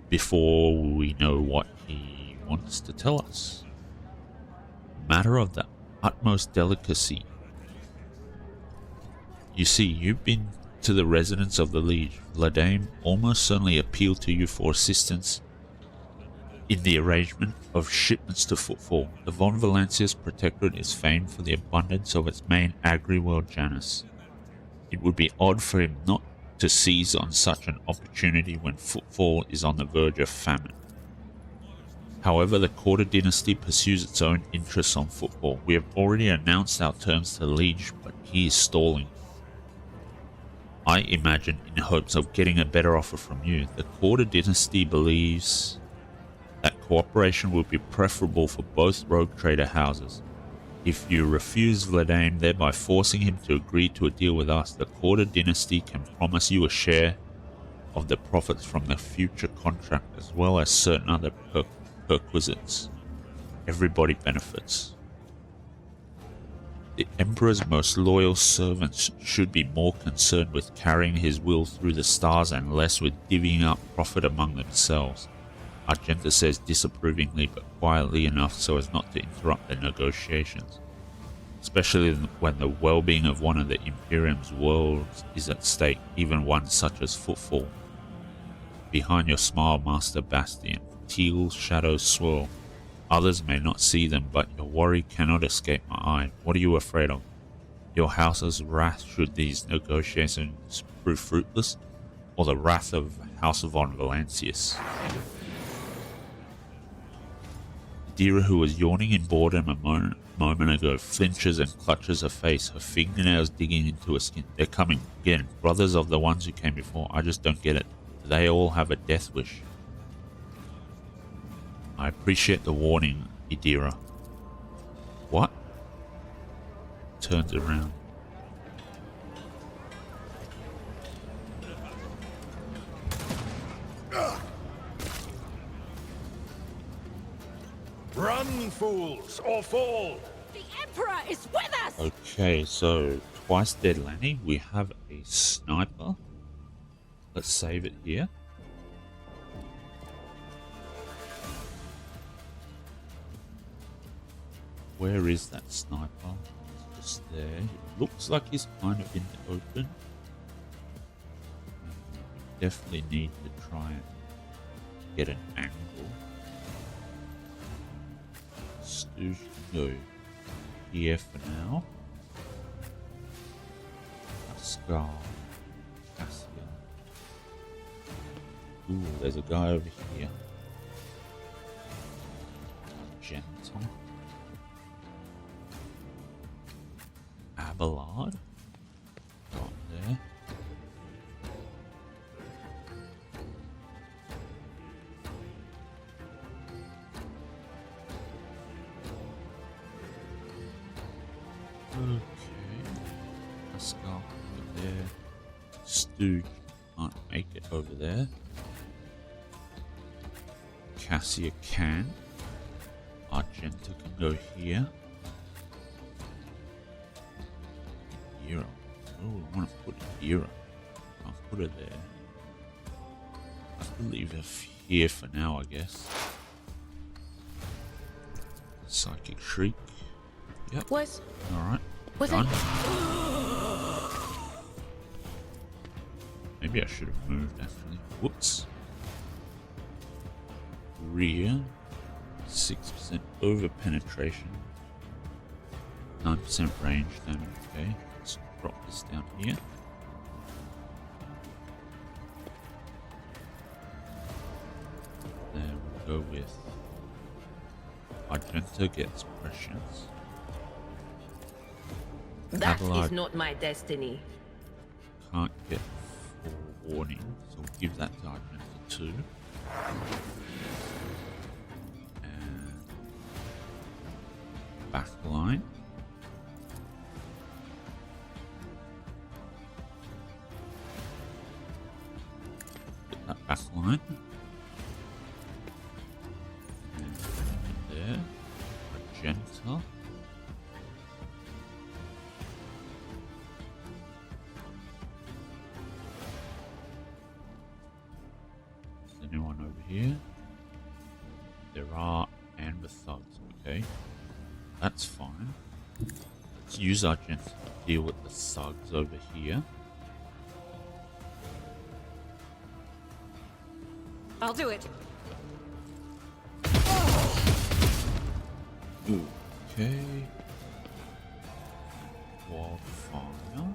Speaker 1: before we know what he wants to tell us. Matter of the utmost delicacy. You see, you've been to the residence of the Liege. Vladame almost certainly appealed to you for assistance in the arrangement of shipments to Footfall. The Von Valancius Protectorate is famed for the abundance of its main agri-world Janus. It would be odd for him not to seize on such an opportunity when Footfall is on the verge of famine. However, the Quarter Dynasty pursues its own interests on Footfall. We have already announced our terms to the Liege, but he is stalling. I imagine in hopes of getting a better offer from you. The Quarter Dynasty believes that cooperation would be preferable for both rogue trader houses. If you refuse Vladame, thereby forcing him to agree to a deal with us, the Quarter Dynasty can promise you a share of the profits from the future contract, as well as certain other perquisites. Everybody benefits. The Emperor's most loyal servants should be more concerned with carrying his will through the stars and less with divvying up profit among themselves. Argenta says disapprovingly, but quietly enough so as not to interrupt the negotiations, especially when the well-being of one of the Imperium's worlds is at stake, even one such as Footfall. Behind your smile, Master Bastian, teal shadows swirl. Others may not see them, but your worry cannot escape my eye. What are you afraid of? Your house's wrath should these negotiations prove fruitless, or the wrath of House Von Valancius? Dira, who was yawning in boredom a moment ago, flinches and clutches her face, her fingernails digging into her skin. They're coming again, brothers of the ones who came before. I just don't get it. They all have a death wish. I appreciate the warning, Idira. What? Turns around.
Speaker 3: Run, fools, or fall!
Speaker 2: The Emperor is with us!
Speaker 1: Okay, so twice dead Lanny. We have a sniper. Let's save it here. Where is that sniper? It's just there. It looks like he's kind of in the open. We definitely need to try and get an angle. Stooge can go here for now. Pascal. Cassia. Ooh, there's a guy over here. Gentle. Abelard. Got there. Okay. Pascal over there. Stooge can't make it over there. Cassia can. Argenta can go here. Hero. Oh, I want to put Hero. I'll put her there. I have to leave her here for now, I guess. Psychic Shriek. Yep.
Speaker 2: Was
Speaker 1: Alright.
Speaker 2: Was
Speaker 1: Done.
Speaker 2: it?
Speaker 1: Maybe I should have moved actually. Whoops. Rear. 6% over penetration. 9% range damage. Okay. Let's drop this down here. Then we'll go with Argenta gets prescience.
Speaker 2: That
Speaker 1: Abelard
Speaker 2: is not my destiny.
Speaker 1: can't get forewarning, so we'll give that to Argenta too. And back line. Get that back line. And there. Magenta. Anyone over here? There are amber thugs, okay. That's fine. Let's use our gent to deal with the thugs over here.
Speaker 2: I'll do it.
Speaker 1: Okay. Wildfire.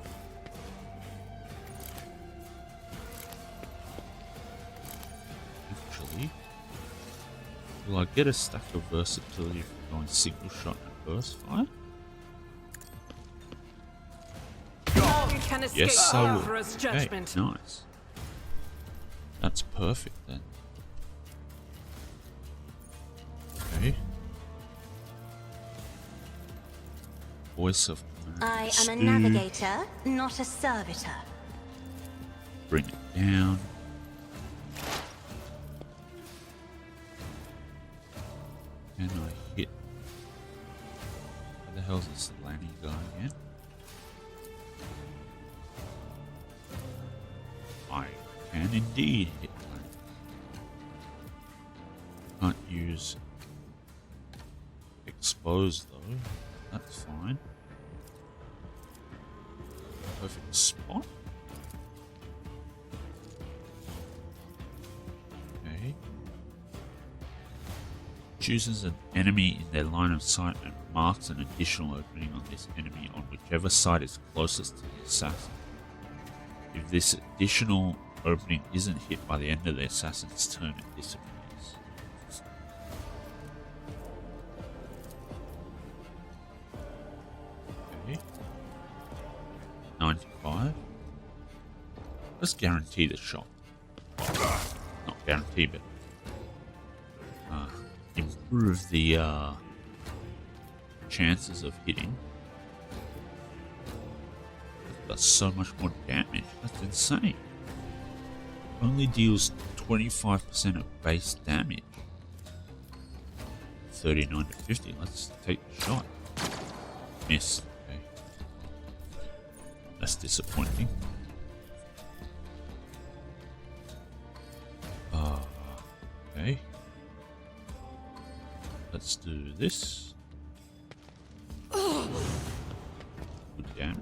Speaker 1: Actually, will I get a stack of versatility from going single shot and burst fire?
Speaker 2: None can escape
Speaker 1: Yes, I will.
Speaker 2: Emperor's
Speaker 1: Okay,
Speaker 2: judgment.
Speaker 1: nice. That's perfect then. Okay. Voice of command.
Speaker 4: I am a
Speaker 1: Stew.
Speaker 4: navigator, not a servitor.
Speaker 1: Bring it down. Can I hit? Where the hell's this Lanny guy again? I can indeed hit Lanny. Can't use expose though. That's fine. Perfect spot. Okay. Chooses an enemy in their line of sight and marks an additional opening on this enemy on whichever side is closest to the assassin. If this additional opening isn't hit by the end of the assassin's turn, it disappears. Okay. 95. Let's guarantee the shot. Not guarantee, but improve the chances of hitting. It does so much more damage. That's insane. Only deals 25% of base damage. 39 to 50. Let's take the shot. Miss. Okay. That's disappointing. Okay. Let's do this. Good damage.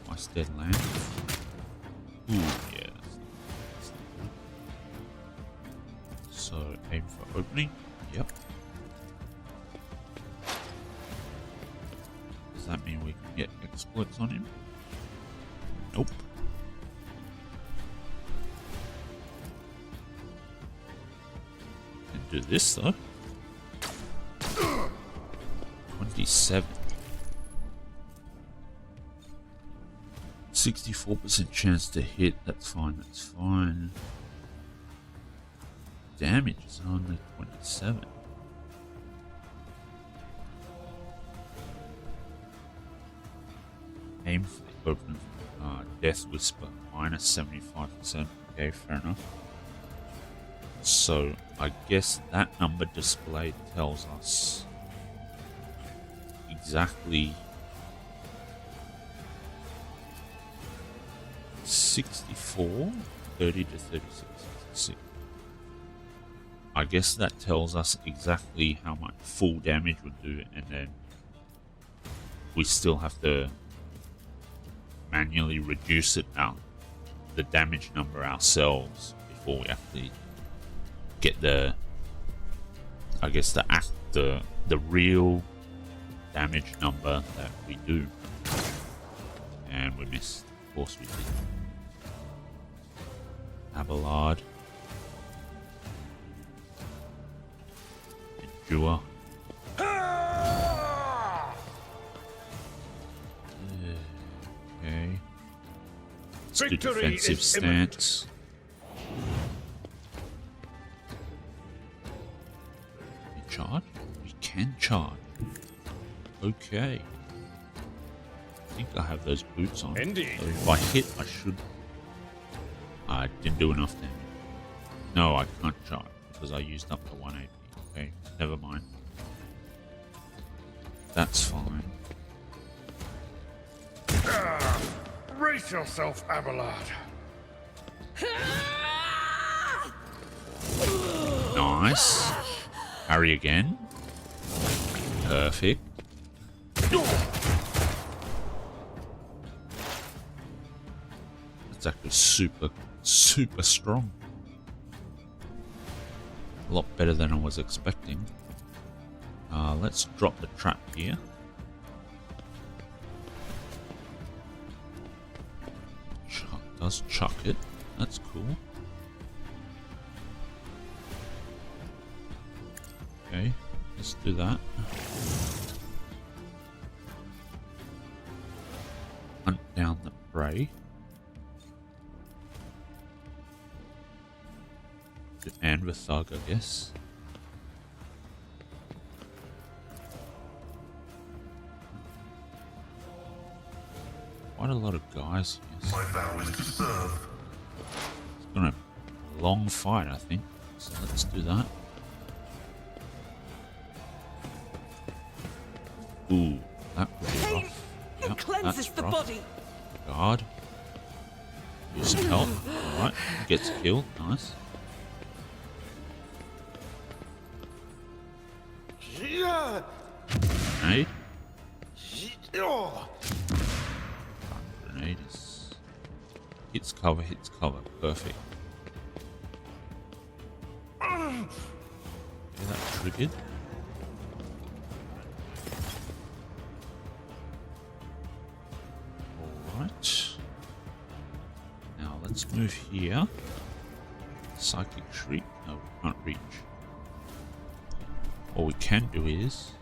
Speaker 1: Nice dead land. Ooh, yeah. That's not good. So, aim for opening. Yep. Does that mean we can get exploits on him? Nope. Do this though. 27. 64% chance to hit. That's fine. That's fine. Damage is only 27. Aim for the opening. Death Whisper minus 75%. Okay, fair enough. So I guess that number displayed tells us exactly 64, 30 to 36. See. I guess that tells us exactly how much full damage would do, and then we still have to manually reduce it out, the damage number ourselves, before we actually get the, I guess the real damage number that we do. And we missed. Of course we did. Abelard. Endure. Okay. Let's do
Speaker 3: Victory
Speaker 1: defensive
Speaker 3: is imminent.
Speaker 1: stance. Charge? We can charge. Okay. I think I have those boots on.
Speaker 3: Indeed.
Speaker 1: So if I hit, I should... I didn't do enough damage. No, I can't charge because I used up the 1 AP. Okay, never mind. That's fine.
Speaker 3: Brace yourself, Abelard.
Speaker 1: Nice. Parry again. Perfect. That's actually super strong. A lot better than I was expecting. Let's drop the trap here. Does chuck it. That's cool. Okay, let's do that. Hunt down the prey. And the thug, I guess. Quite a lot of guys here.
Speaker 5: My vow is to serve.
Speaker 1: It's gonna be a long fight, I think. So let's do that. Ooh, that was rough. Yep,
Speaker 2: Cleanses
Speaker 1: that's
Speaker 2: the
Speaker 1: rough.
Speaker 2: body.
Speaker 1: Guard. Use some help. Alright, gets killed. Nice. Grenade. Grenade is... hits cover, perfect. Okay, that triggered. Alright. Now let's move here. Psychic Shriek. No, we can't reach. What we can do is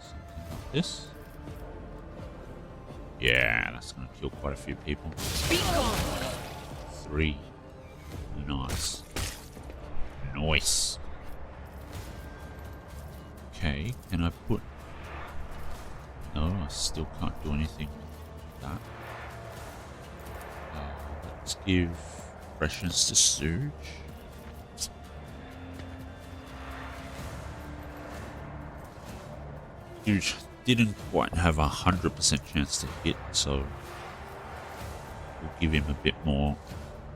Speaker 1: something like this. Yeah, that's gonna kill quite a few people. 3. Nice. Nice. Okay, can I put... No, I still can't do anything with that. Let's give freshness to Stooge. Stooge didn't quite have 100% chance to hit, so we'll give him a bit more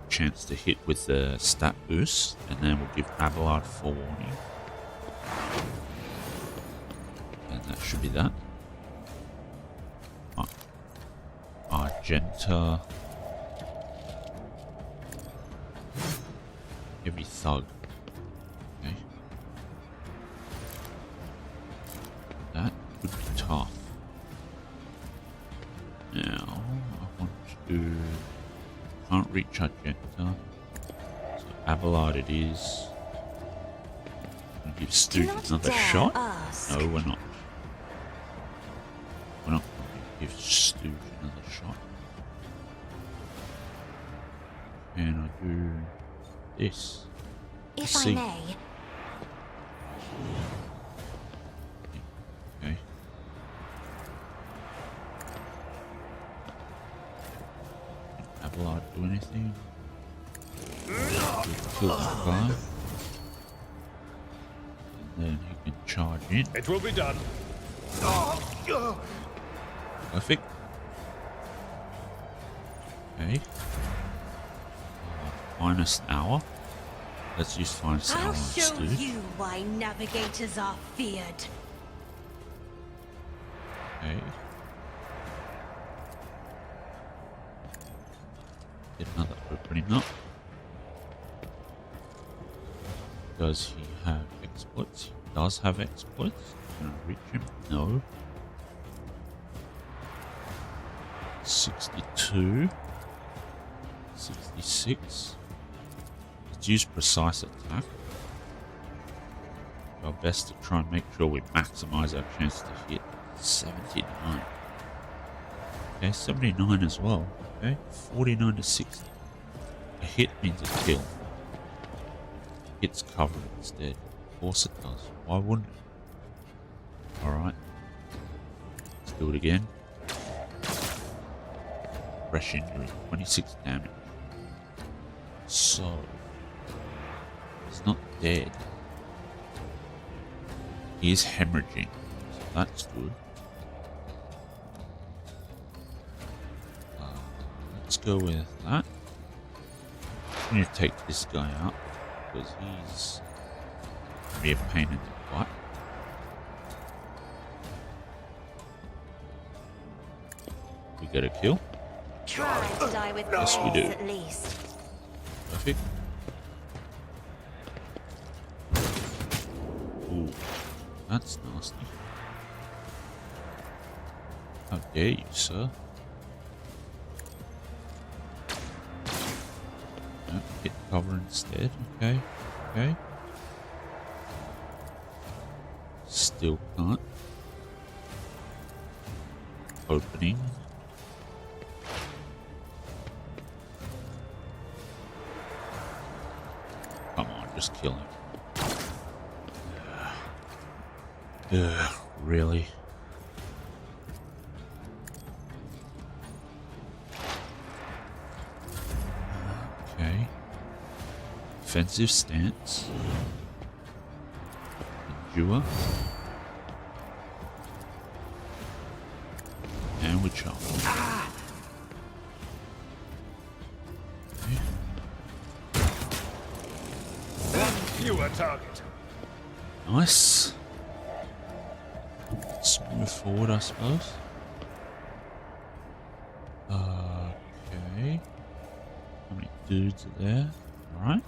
Speaker 1: chance to hit with the stat boost, and then we'll give Abelard forewarning. And that should be that. Argenta. Heavy Thug. Okay. That would be tough. Now, I want to... Can't reach Argenta. So Abelard it is. I'm gonna give Stooge another shot. No, we're not. We're not going to give Stooge another shot. Can I do this?
Speaker 4: If
Speaker 1: See.
Speaker 4: I may.
Speaker 1: Okay. Can Abelard do anything? Kill that guy. And then he can charge in.
Speaker 3: It will be done.
Speaker 1: Perfect. Okay. Finest hour. Let's use finest hour
Speaker 4: I'll
Speaker 1: on
Speaker 4: show
Speaker 1: Stooge.
Speaker 4: you why navigators are feared.
Speaker 1: Okay. Get another opening up. Does he have exploits? He does have exploits. Can I reach him? No. 62. 66. Let's use precise attack. Do our best to try and make sure we maximize our chance to hit. 79. Okay, 79 as well. Okay, 49 to 60. A hit means a kill. Hits cover instead. Of course it does. Why wouldn't it? Alright. Let's do it again. Fresh injury, 26 damage. So, he's not dead. He is hemorrhaging, so that's good. Let's go with that. I'm going to take this guy out because he's going to be a pain in the butt. We get a kill.
Speaker 4: Try to die with
Speaker 1: Yes, we
Speaker 4: grace
Speaker 1: do.
Speaker 4: at least.
Speaker 1: Perfect. Ooh, that's nasty. How dare you, sir? No, get cover instead. Okay, okay. Still can't. Opening. Come on, just kill him. Ugh, really? Okay. Defensive stance. Endure. And we chop.
Speaker 3: Fewer target.
Speaker 1: Nice. Let's move forward, I suppose. Okay. How many dudes are there? Alright.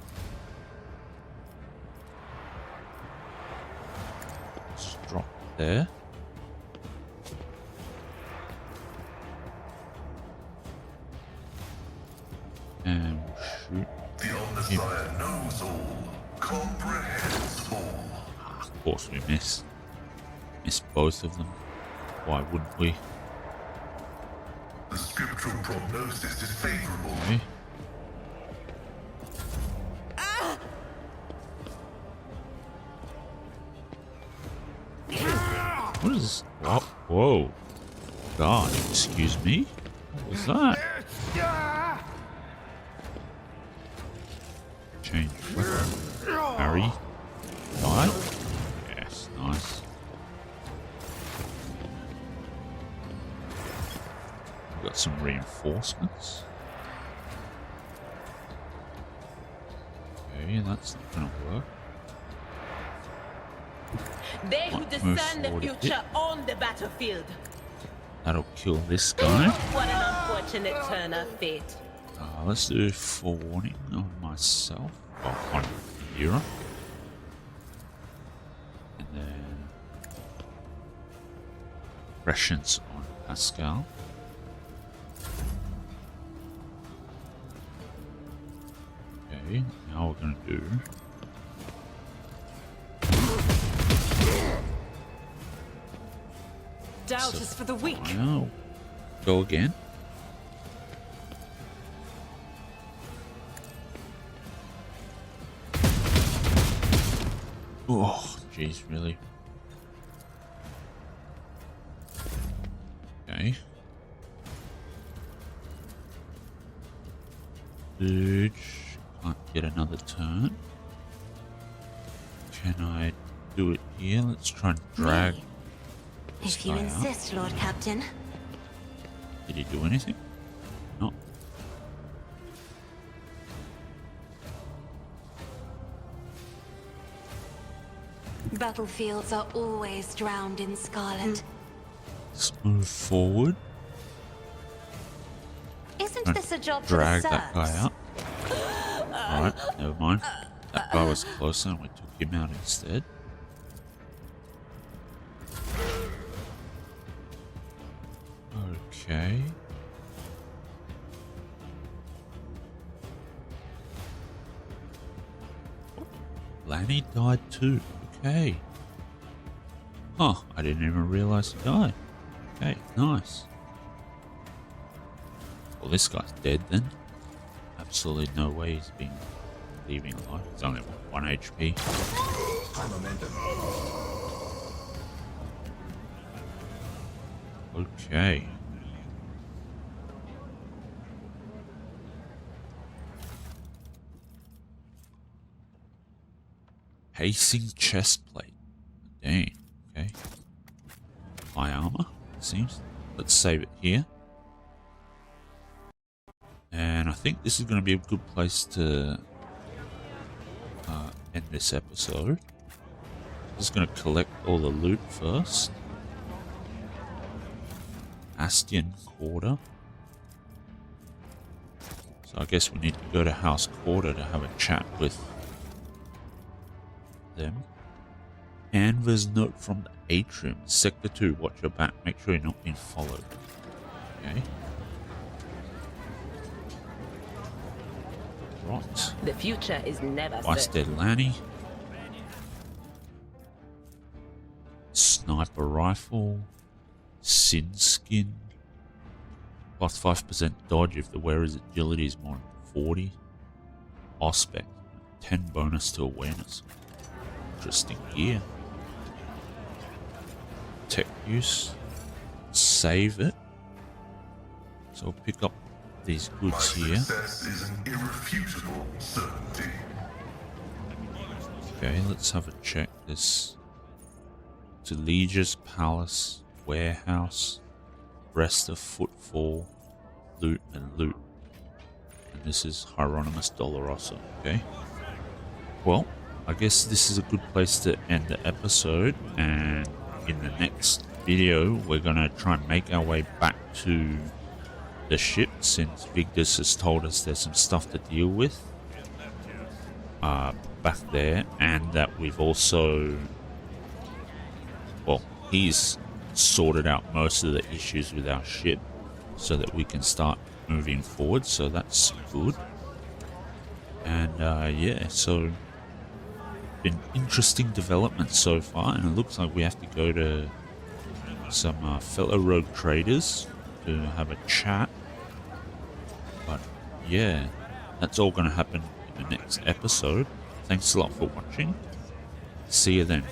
Speaker 1: Let's drop there. And we'll shoot.
Speaker 5: The Omnissiah knows all, comprehends all.
Speaker 1: Of course we miss. Miss both of them. Why wouldn't we?
Speaker 5: The scriptural prognosis is favorable.
Speaker 1: Okay. What is... Whoa. Whoa. God, excuse me? What was that? Change weapon. Harry. Die? Yes, nice. We've got some reinforcements. Okay, that's not gonna work.
Speaker 6: They who
Speaker 1: Might move
Speaker 6: discern the
Speaker 1: forward a bit.
Speaker 6: future on the battlefield.
Speaker 1: That'll kill this guy.
Speaker 6: What an unfortunate turn of fate.
Speaker 1: Let's do forewarning on myself. Oh, on Hero. And then rations on Pascal. Okay, now we're gonna do
Speaker 2: Doubt is for the weak.
Speaker 1: wow. Go again. Oh, jeez, really? Okay. Liege can't get another turn. Can I do it here? Let's try and drag.
Speaker 4: Me.
Speaker 1: this
Speaker 4: If you
Speaker 1: guy out.
Speaker 4: insist, Lord Captain.
Speaker 1: Did he do anything? No.
Speaker 4: Battlefields are always drowned in scarlet.
Speaker 1: Let's move forward.
Speaker 4: Isn't
Speaker 1: and
Speaker 4: this a job for the
Speaker 1: drag that guy
Speaker 4: serfs?
Speaker 1: out. Alright, never mind. That guy was closer and we took him out instead. Okay. Lanny died too. Okay. Huh, I didn't even realize he died. Okay, nice. Well, this guy's dead then. Absolutely no way he's been leaving alive. He's only 1 HP. Okay. Pacing chest plate. Dang. Okay. High armor, it seems. Let's save it here. And I think this is going to be a good place to end this episode. Just going to collect all the loot first. Bastion Quarter. So I guess we need to go to House Quarter to have a chat with them. Anva's note from the atrium. Sector 2, watch your back. Make sure you're not being followed. Okay. Right.
Speaker 6: The future is never
Speaker 1: Vice
Speaker 6: certain.
Speaker 1: Dead Lanny. Sniper rifle. Sin skin. Plus 5% dodge if the wearer's agility is more than 40. Aspect. 10 bonus to awareness. Interesting gear. Tech use. Save it. So we'll pick up these
Speaker 5: My
Speaker 1: goods here.
Speaker 5: success is an irrefutable certainty.
Speaker 1: Okay, let's have a check this. To Liege's Palace, Warehouse, Rest of Footfall, Loot and Loot. And this is Hieronymus Dolorosa, okay? Well, I guess this is a good place to end the episode, and in the next video we're gonna try and make our way back to the ship, since Vigdis has told us there's some stuff to deal with back there, and that we've also, well, he's sorted out most of the issues with our ship so that we can start moving forward, so that's good. And yeah, so been interesting developments so far, and it looks like we have to go to some fellow rogue traders to have a chat. But yeah, that's all going to happen in the next episode. Thanks a lot for watching. See you then.